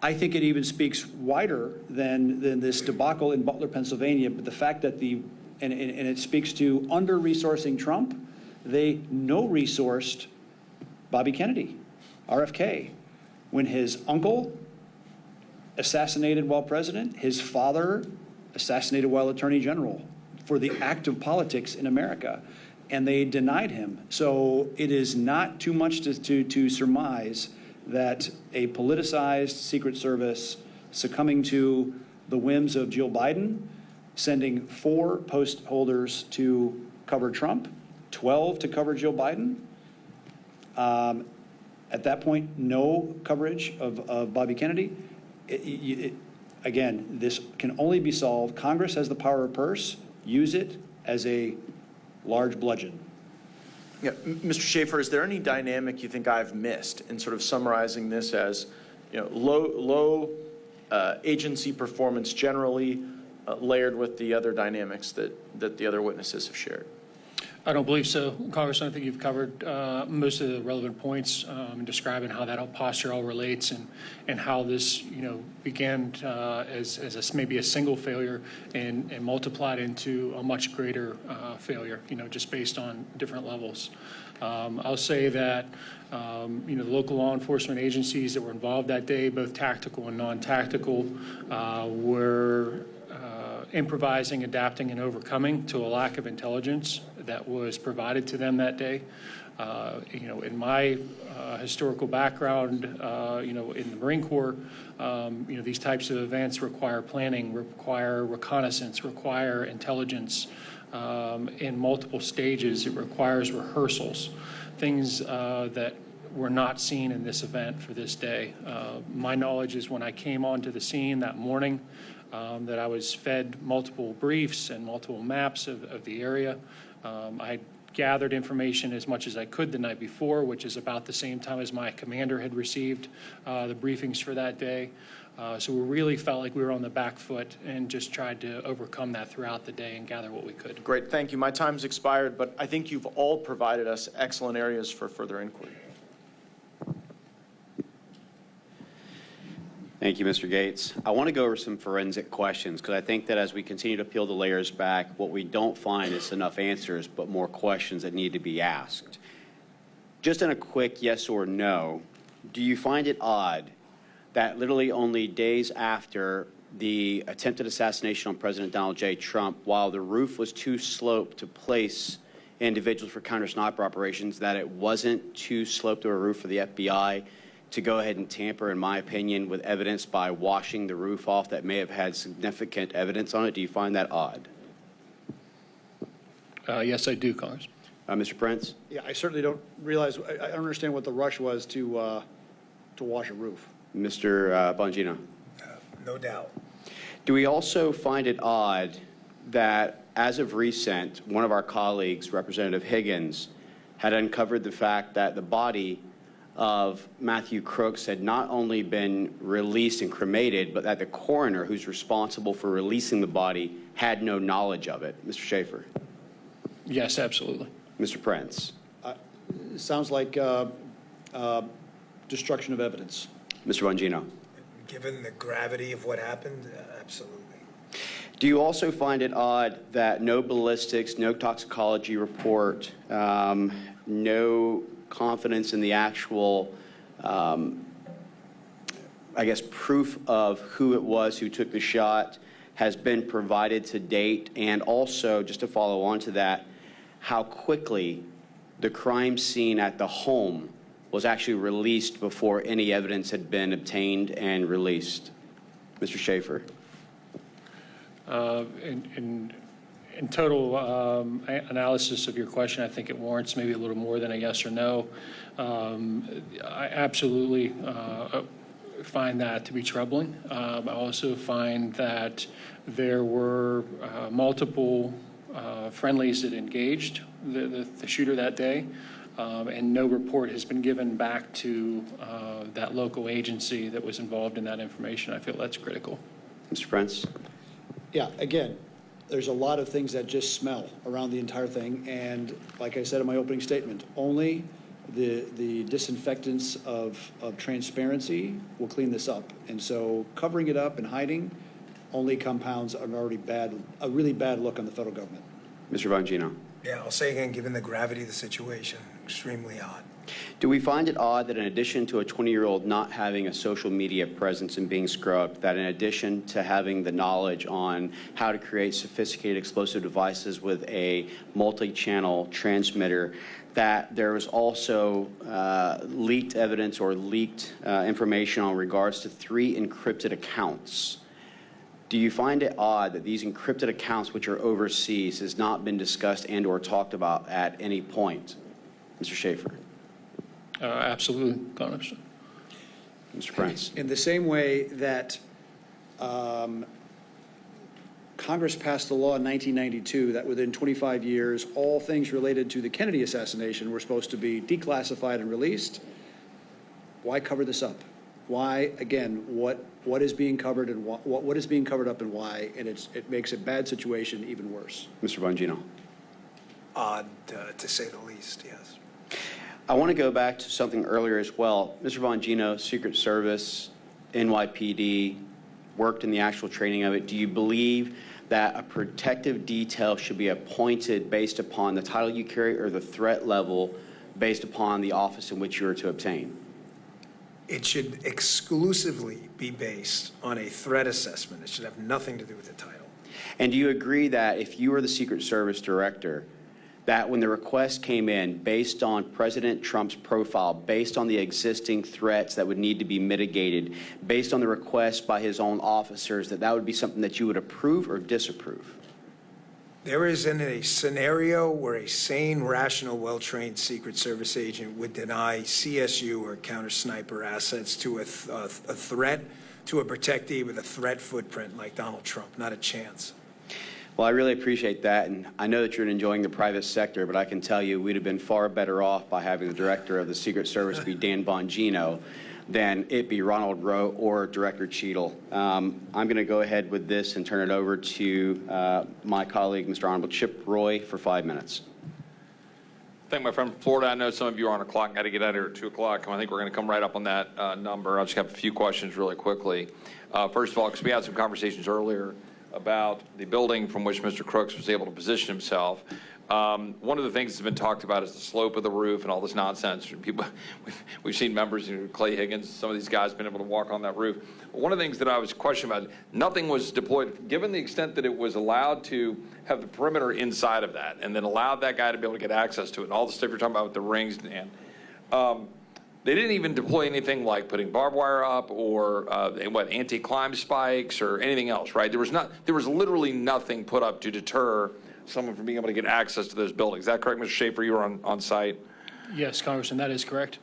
Speaker 4: I think it even speaks wider than this debacle in Butler, Pennsylvania, but the fact that and it speaks to under-resourcing Trump. They no-resourced Bobby Kennedy, RFK, when his uncle assassinated while president, his father assassinated while attorney general, for the act of politics in America. And they denied him. So it is not too much to surmise that a politicized Secret Service succumbing to the whims of Jill Biden, sending 4 post holders to cover Trump, 12 to cover Jill Biden. At that point, no coverage of Bobby Kennedy. Again, this can only be solved. Congress has the power of purse. Use it as a large bludgeon.
Speaker 11: Yeah, Mr. Schaefer, is there any dynamic you think I've missed in sort of summarizing this as, low agency performance generally layered with the other dynamics that the other witnesses have shared?
Speaker 5: I don't believe so, Congressman. I think you've covered most of the relevant points in describing how that posture all relates and how this, began as maybe a single failure and multiplied into a much greater failure, just based on different levels. I'll say that, the local law enforcement agencies that were involved that day, both tactical and non-tactical, were improvising, adapting, and overcoming to a lack of intelligence that was provided to them that day. In my historical background, in the Marine Corps, these types of events require planning, require reconnaissance, require intelligence in multiple stages. It requires rehearsals, things that were not seen in this event for this day. My knowledge is when I came onto the scene that morning, that I was fed multiple briefs and multiple maps of the area. I gathered information as much as I could the night before, which is about the same time as my commander had received the briefings for that day. So we really felt like we were on the back foot and just tried to overcome that throughout the day and gather what we could.
Speaker 11: Great, thank you. My time's expired, but I think you've all provided us excellent areas for further inquiry.
Speaker 1: Thank you, Mr. Gates. I want to go over some forensic questions because I think that as we continue to peel the layers back, what we don't find is enough answers, but more questions that need to be asked. Just in a quick yes or no, do you find it odd that literally only days after the attempted assassination on President Donald J. Trump, while the roof was too sloped to place individuals for counter-sniper operations, that it wasn't too sloped to a roof for the FBI to go ahead and tamper, in my opinion, with evidence by washing the roof off that may have had significant evidence on it? Do you find that odd?
Speaker 5: Yes, I do, Congress.
Speaker 1: Mr. Prince?
Speaker 4: Yeah, I certainly don't realize, I don't understand what the rush was to wash a roof.
Speaker 1: Mr. Bongino?
Speaker 3: No doubt.
Speaker 1: Do we also find it odd that, as of recent, one of our colleagues, Representative Higgins, had uncovered the fact that the body of Matthew Crooks had not only been released and cremated, but that the coroner who's responsible for releasing the body had no knowledge of it? Mr. Schaefer?
Speaker 5: Yes, absolutely.
Speaker 1: Mr. Prince?
Speaker 4: Sounds like destruction of evidence.
Speaker 1: Mr. Bongino?
Speaker 3: Given the gravity of what happened, absolutely.
Speaker 1: Do you also find it odd that no ballistics, no toxicology report, no confidence in the actual, I guess, proof of who it was who took the shot has been provided to date? And also, just to follow on to that, how quickly the crime scene at the home was actually released before any evidence had been obtained and released? Mr. Schaefer?
Speaker 5: In total analysis of your question, I think it warrants maybe a little more than a yes or no. I absolutely find that to be troubling. I also find that there were multiple friendlies that engaged the shooter that day, and no report has been given back to that local agency that was involved in that information. I feel that's critical.
Speaker 1: Mr. Prince?
Speaker 4: Yeah, again, there's a lot of things that just smell around the entire thing, and like I said in my opening statement, only the disinfectants of transparency will clean this up. And so covering it up and hiding only compounds an already a really bad look on the federal government.
Speaker 1: Mr. Bongino?
Speaker 3: Yeah, I'll say again, given the gravity of the situation, extremely odd.
Speaker 1: Do we find it odd that in addition to a 20-year-old not having a social media presence and being scrubbed, that in addition to having the knowledge on how to create sophisticated explosive devices with a multi-channel transmitter, that there was also leaked evidence or leaked information on regards to 3 encrypted accounts? Do you find it odd that these encrypted accounts, which are overseas, has not been discussed and or talked about at any point? Mr. Schaefer?
Speaker 5: Absolutely, Congress.
Speaker 1: Mr. Prince?
Speaker 4: In the same way that Congress passed a law in 1992 that within 25 years, all things related to the Kennedy assassination were supposed to be declassified and released, why cover this up? Why, again, what is being covered and what is being covered up and why? And it makes a bad situation even worse.
Speaker 1: Mr. Bongino?
Speaker 3: Odd, to say the least, yes.
Speaker 1: I want to go back to something earlier as well. Mr. Bongino, Secret Service, NYPD, worked in the actual training of it. Do you believe that a protective detail should be appointed based upon the title you carry or the threat level based upon the office in which you are to obtain?
Speaker 3: It should exclusively be based on a threat assessment. It should have nothing to do with the title.
Speaker 1: And do you agree that if you were the Secret Service director, that when the request came in based on President Trump's profile, based on the existing threats that would need to be mitigated, based on the request by his own officers, that would be something that you would approve or disapprove?
Speaker 3: There isn't a scenario where a sane, rational, well-trained Secret Service agent would deny CSU or counter-sniper assets to a threat, to a protectee with a threat footprint like Donald Trump. Not a chance.
Speaker 1: Well, I really appreciate that, and I know that you're enjoying the private sector, but I can tell you we'd have been far better off by having the director of the Secret Service be Dan Bongino than it be Ronald Rowe or Director Cheadle. I'm going to go ahead with this and turn it over to my colleague, Mr. Honorable Chip Roy, for 5 minutes.
Speaker 14: Thank my friend from Florida. I know some of you are on a clock. Got to get out of here at 2 o'clock. I think we're going to come right up on that number. I'll just have a few questions really quickly. First of all, because we had some conversations earlier about the building from which Mr. Crooks was able to position himself. One of the things that's been talked about is the slope of the roof and all this nonsense. People, we've seen members, Clay Higgins, some of these guys been able to walk on that roof. One of the things that I was questioning about, nothing was deployed, given the extent that it was allowed to have the perimeter inside of that, and then allowed that guy to be able to get access to it, and all the stuff you're talking about with the rings, and they didn't even deploy anything like putting barbed wire up or anti-climb spikes or anything else, right? There was literally nothing put up to deter someone from being able to get access to those buildings. Is that correct, Mr. Schaefer? You were on site?
Speaker 5: Yes, Congressman, that is correct.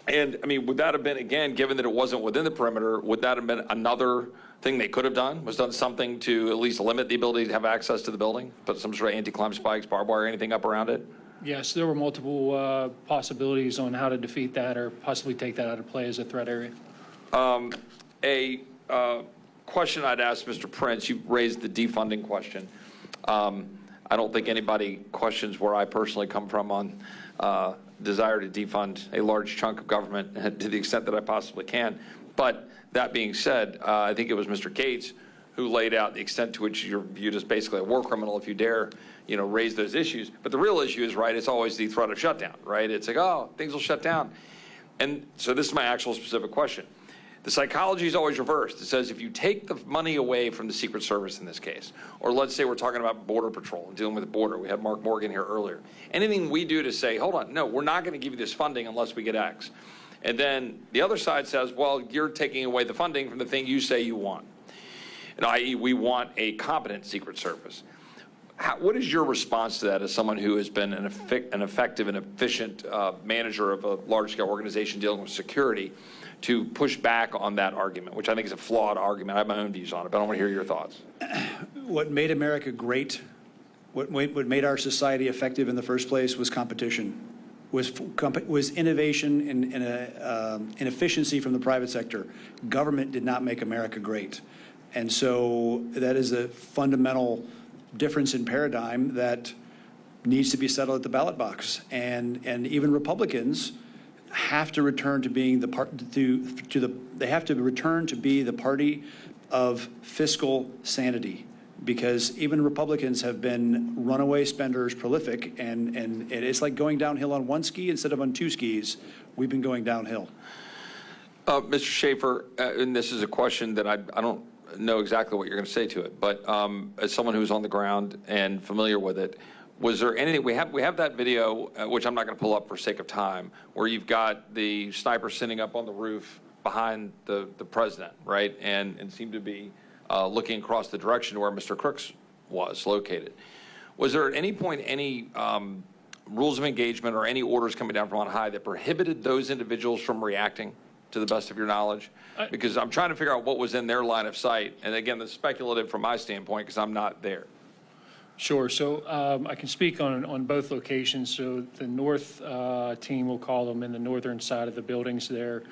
Speaker 14: And, I mean, would that have been, again, given that it wasn't within the perimeter, would that have been another thing they could have done? Was done something to at least limit the ability to have access to the building? Put some sort of anti-climb spikes, barbed wire, anything up around it?
Speaker 5: Yes, there were multiple possibilities on how to defeat that or possibly take that out of play as a threat area.
Speaker 14: A question I'd ask Mr. Prince, you raised the defunding question. I don't think anybody questions where I personally come from on desire to defund a large chunk of government to the extent that I possibly can. But that being said, I think it was Mr. Gates who laid out the extent to which you're viewed as basically a war criminal if you dare, raise those issues. But the real issue is, right, it's always the threat of shutdown, right? It's like, oh, things will shut down. And so this is my actual specific question. The psychology is always reversed. It says if you take the money away from the Secret Service in this case, or let's say we're talking about Border Patrol and dealing with the border. We had Mark Morgan here earlier. Anything we do to say, hold on, no, we're not going to give you this funding unless we get X. And then the other side says, well, you're taking away the funding from the thing you say you want. And i.e., we want a competent Secret Service. What is your response to that as someone who has been an effective and efficient manager of a large-scale organization dealing with security, to push back on that argument, which I think is a flawed argument? I have my own views on it, but I want to hear your thoughts.
Speaker 4: What made America great, what made our society effective in the first place was competition, was innovation and efficiency from the private sector. Government did not make America great. And so that is a fundamental difference in paradigm that needs to be settled at the ballot box. And even Republicans have to return to being they have to return to be the party of fiscal sanity, because even Republicans have been runaway spenders, prolific, and it's like going downhill on one ski instead of on two skis. We've been going downhill.
Speaker 14: Mr. Schaefer, and this is a question that I don't know exactly what you're going to say to it, but as someone who's on the ground and familiar with it, was there anything, we have that video, which I'm not going to pull up for sake of time, where you've got the sniper sitting up on the roof behind the president, right, and seemed to be looking across the direction where Mr. Crooks was located. Was there at any point any rules of engagement or any orders coming down from on high that prohibited those individuals from reacting, to the best of your knowledge? Because I'm trying to figure out what was in their line of sight, and again, that's speculative from my standpoint because I'm not there.
Speaker 5: Sure. So I can speak on both locations. So the north team, we'll call them, in the northern side of the buildings there,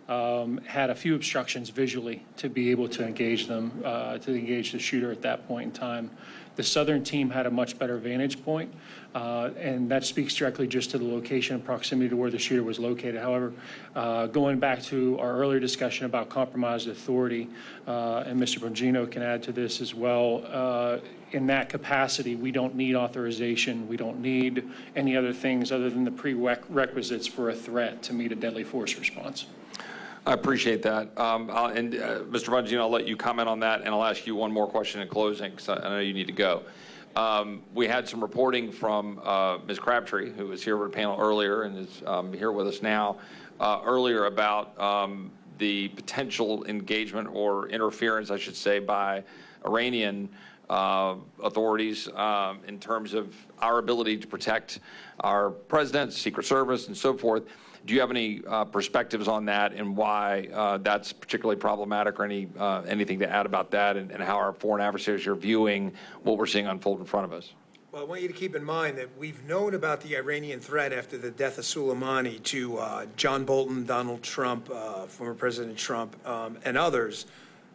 Speaker 5: had a few obstructions visually to be able to engage them, to engage the shooter at that point in time. The southern team had a much better vantage point, and that speaks directly just to the location and proximity to where the shooter was located. However, going back to our earlier discussion about compromised authority, and Mr. Bongino can add to this as well, in that capacity, we don't need authorization. We don't need any other things other than the prerequisites for a threat to meet a deadly force response.
Speaker 14: I appreciate that. Mr. Bongino, I'll let you comment on that, and I'll ask you one more question in closing, because I know you need to go. We had some reporting from Ms. Crabtree, who was here with the panel earlier and is here with us now, earlier about the potential engagement or interference, I should say, by Iranian authorities in terms of our ability to protect our president, Secret Service, and so forth. Do you have any perspectives on that and why that's particularly problematic, or anything to add about that, and how our foreign adversaries are viewing what we're seeing unfold in front of us?
Speaker 3: Well, I want you to keep in mind that we've known about the Iranian threat after the death of Soleimani to John Bolton, Donald Trump, former President Trump, and others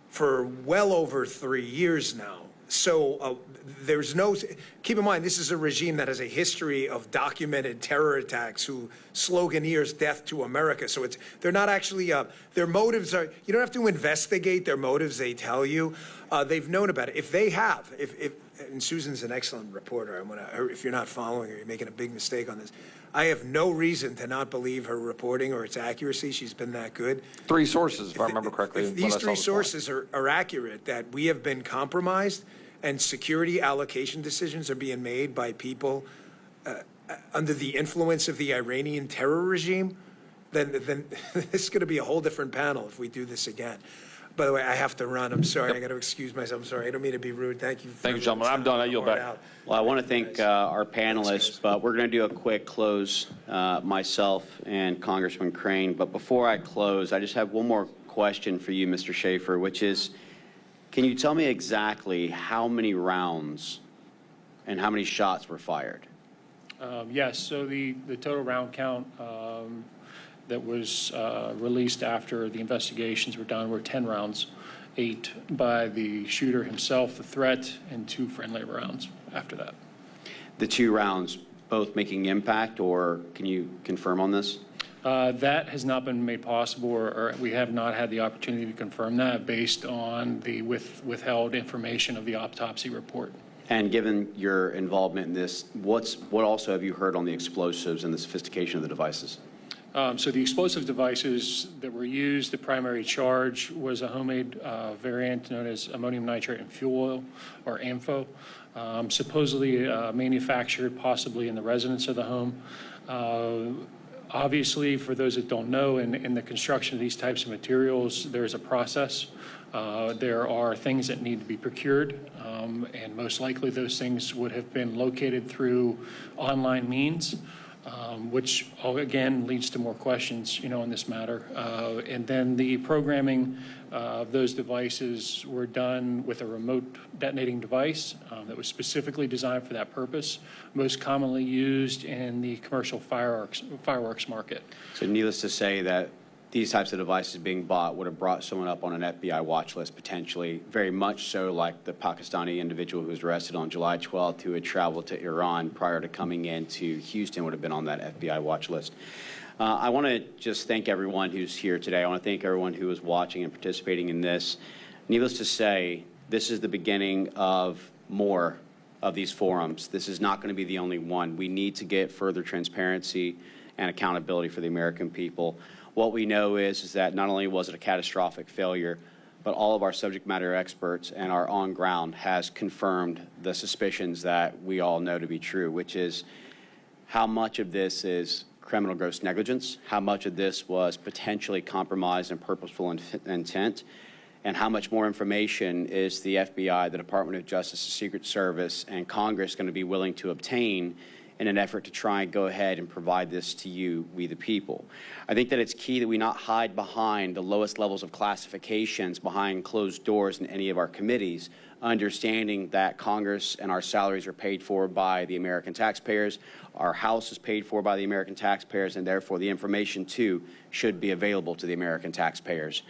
Speaker 3: for well over 3 years now. So there's no, keep in mind, this is a regime that has a history of documented terror attacks who sloganeers death to America. So they're not actually, their motives are, you don't have to investigate their motives, they tell you. They've known about it. If they have, and Susan's an excellent reporter, if you're not following her, you're making a big mistake on this. I have no reason to not believe her reporting or its accuracy. She's been that good.
Speaker 14: 3 sources, if I remember correctly.
Speaker 3: If these 3 sources are accurate, that we have been compromised and security allocation decisions are being made by people under the influence of the Iranian terror regime, then this is going to be a whole different panel if we do this again. By the way, I have to run. I'm sorry. I got to excuse myself. I'm sorry. I don't mean to be rude. Thank you.
Speaker 14: Thank you, gentlemen. I'm done. I yield back.
Speaker 1: Well, I want to thank our panelists, but we're going to do a quick close, myself and Congressman Crane. But before I close, I just have one more question for you, Mr. Schaefer, which is, can you tell me exactly how many rounds and how many shots were fired?
Speaker 5: Yes. So the total round count that was released after the investigations were done were 10 rounds, 8 by the shooter himself, the threat, and 2 friendly rounds after that.
Speaker 1: The 2 rounds both making impact, or can you confirm on this?
Speaker 5: That has not been made possible, or we have not had the opportunity to confirm that based on the withheld information of the autopsy report.
Speaker 1: And given your involvement in this, what also have you heard on the explosives and the sophistication of the devices?
Speaker 5: So the explosive devices that were used, the primary charge was a homemade variant known as ammonium nitrate and fuel oil, or AMFO, supposedly manufactured possibly in the residence of the home. Obviously, for those that don't know, in the construction of these types of materials, there's a process. There are things that need to be procured, and most likely those things would have been located through online means. Which again leads to more questions, in this matter. And then the programming of those devices were done with a remote detonating device that was specifically designed for that purpose, most commonly used in the commercial fireworks market.
Speaker 1: So needless to say that these types of devices being bought would have brought someone up on an FBI watch list potentially, very much so like the Pakistani individual who was arrested on July 12th who had traveled to Iran prior to coming into Houston would have been on that FBI watch list. I want to just thank everyone who's here today. I want to thank everyone who is watching and participating in this. Needless to say, this is the beginning of more of these forums. This is not going to be the only one. We need to get further transparency and accountability for the American people. What we know is that not only was it a catastrophic failure, but all of our subject matter experts and our on ground has confirmed the suspicions that we all know to be true, which is how much of this is criminal gross negligence, how much of this was potentially compromised and purposeful intent, and how much more information is the FBI, the Department of Justice, the Secret Service, and Congress going to be willing to obtain in an effort to try and go ahead and provide this to you, we the people. I think that it's key that we not hide behind the lowest levels of classifications behind closed doors in any of our committees, understanding that Congress and our salaries are paid for by the American taxpayers, our House is paid for by the American taxpayers, and therefore the information, too, should be available to the American taxpayers.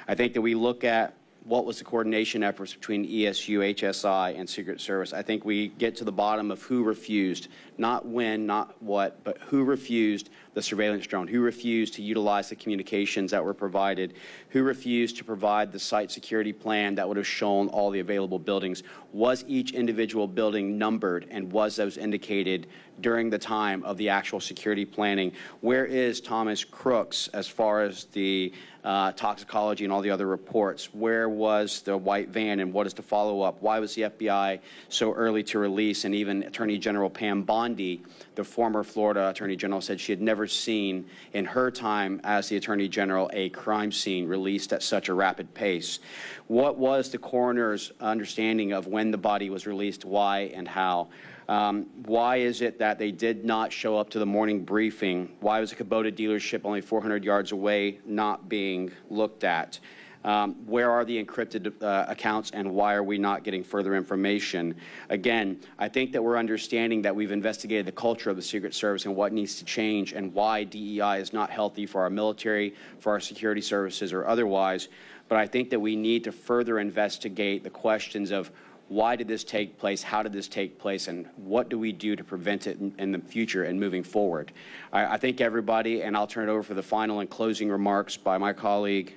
Speaker 1: I think that we look at what was the coordination efforts between ESU, HSI, and Secret Service. I think we get to the bottom of who refused, not when, not what, but who refused the surveillance drone, who refused to utilize the communications that were provided, who refused to provide the site security plan that would have shown all the available buildings. Was each individual building numbered, and was those indicated during the time of the actual security planning? Where is Thomas Crooks as far as the toxicology and all the other reports? Where was the white van, and what is the follow-up? Why was the FBI so early to release? And even Attorney General Pam Bondi, the former Florida Attorney General, said she had never seen in her time as the Attorney General a crime scene released at such a rapid pace. What was the coroner's understanding of when the body was released, why and how? Why is it that they did not show up to the morning briefing? Why was a Kubota dealership only 400 yards away not being looked at? Where are the encrypted accounts, and why are we not getting further information? Again, I think that we're understanding that we've investigated the culture of the Secret Service and what needs to change and why DEI is not healthy for our military, for our security services, or otherwise. But I think that we need to further investigate the questions of why did this take place, how did this take place, and what do we do to prevent it in the future and moving forward? I thank everybody, and I'll turn it over for the final and closing remarks by my colleague,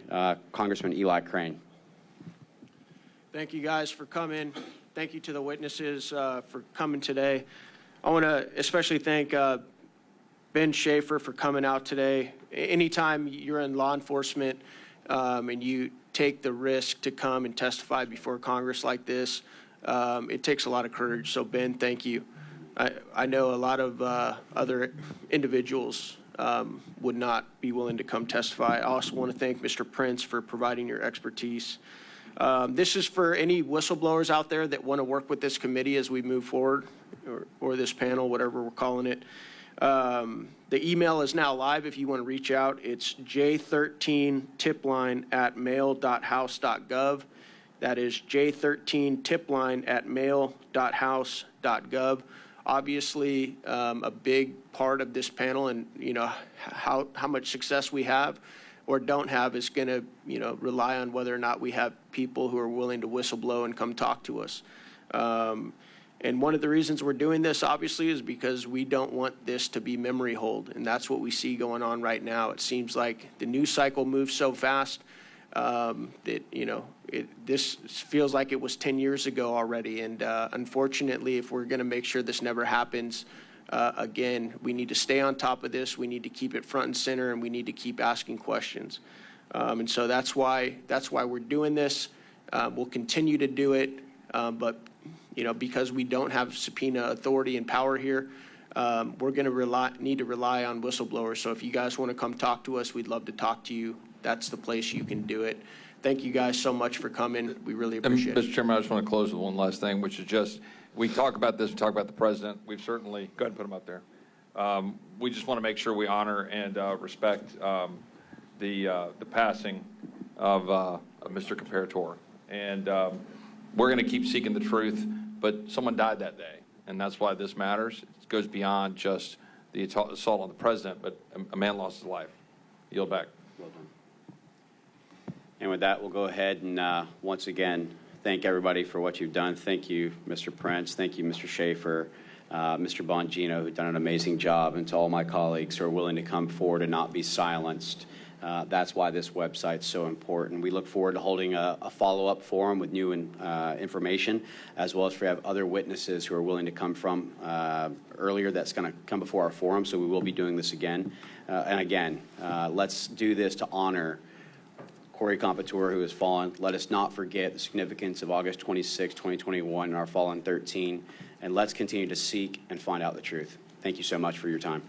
Speaker 1: Congressman Eli Crane.
Speaker 2: Thank you guys for coming. Thank you to the witnesses for coming today. I want to especially thank Ben Schaefer for coming out today. Anytime you're in law enforcement and you take the risk to come and testify before Congress like this, it takes a lot of courage. So, Ben, thank you. I know a lot of other individuals would not be willing to come testify. I also want to thank Mr. Prince for providing your expertise. This is for any whistleblowers out there that want to work with this committee as we move forward, or this panel, whatever we're calling it. The email is now live if you want to reach out. It's j13tipline@mail.house.gov. That is j13tipline@mail.house.gov. Obviously, a big part of this panel and, how much success we have or don't have is going to, rely on whether or not we have people who are willing to whistleblow and come talk to us. And one of the reasons we're doing this, obviously, is because we don't want this to be memory hold, and that's what we see going on right now. It seems like the news cycle moves so fast that, this feels like it was 10 years ago already, and unfortunately, if we're going to make sure this never happens again, we need to stay on top of this, we need to keep it front and center, and we need to keep asking questions. And so that's why we're doing this. We'll continue to do it, but because we don't have subpoena authority and power here, we're going to need to rely on whistleblowers. So if you guys want to come talk to us, we'd love to talk to you. That's the place you can do it. Thank you guys so much for coming. We really appreciate it.
Speaker 14: Mr. Chairman, I just want to close with one last thing, which is just, we talk about this, we talk about the president. We've certainly, go ahead and put him up there. We just want to make sure we honor and respect the passing of Mr. Comparator. And we're going to keep seeking the truth. But someone died that day, and that's why this matters. It goes beyond just the assault on the president, but a man lost his life. Yield back.
Speaker 1: Well done. And with that, we'll go ahead and once again thank everybody for what you've done. Thank you, Mr. Prince. Thank you, Mr. Schaefer, Mr. Bongino, who've done an amazing job, and to all my colleagues who are willing to come forward and not be silenced. That's why this website's so important. We look forward to holding a follow-up forum with new information, as well as if we have other witnesses who are willing to come from earlier that's going to come before our forum, so we will be doing this again. And again, let's do this to honor Corey Comparator, who has fallen. Let us not forget the significance of August 26, 2021, and our fallen 13, and let's continue to seek and find out the truth. Thank you so much for your time.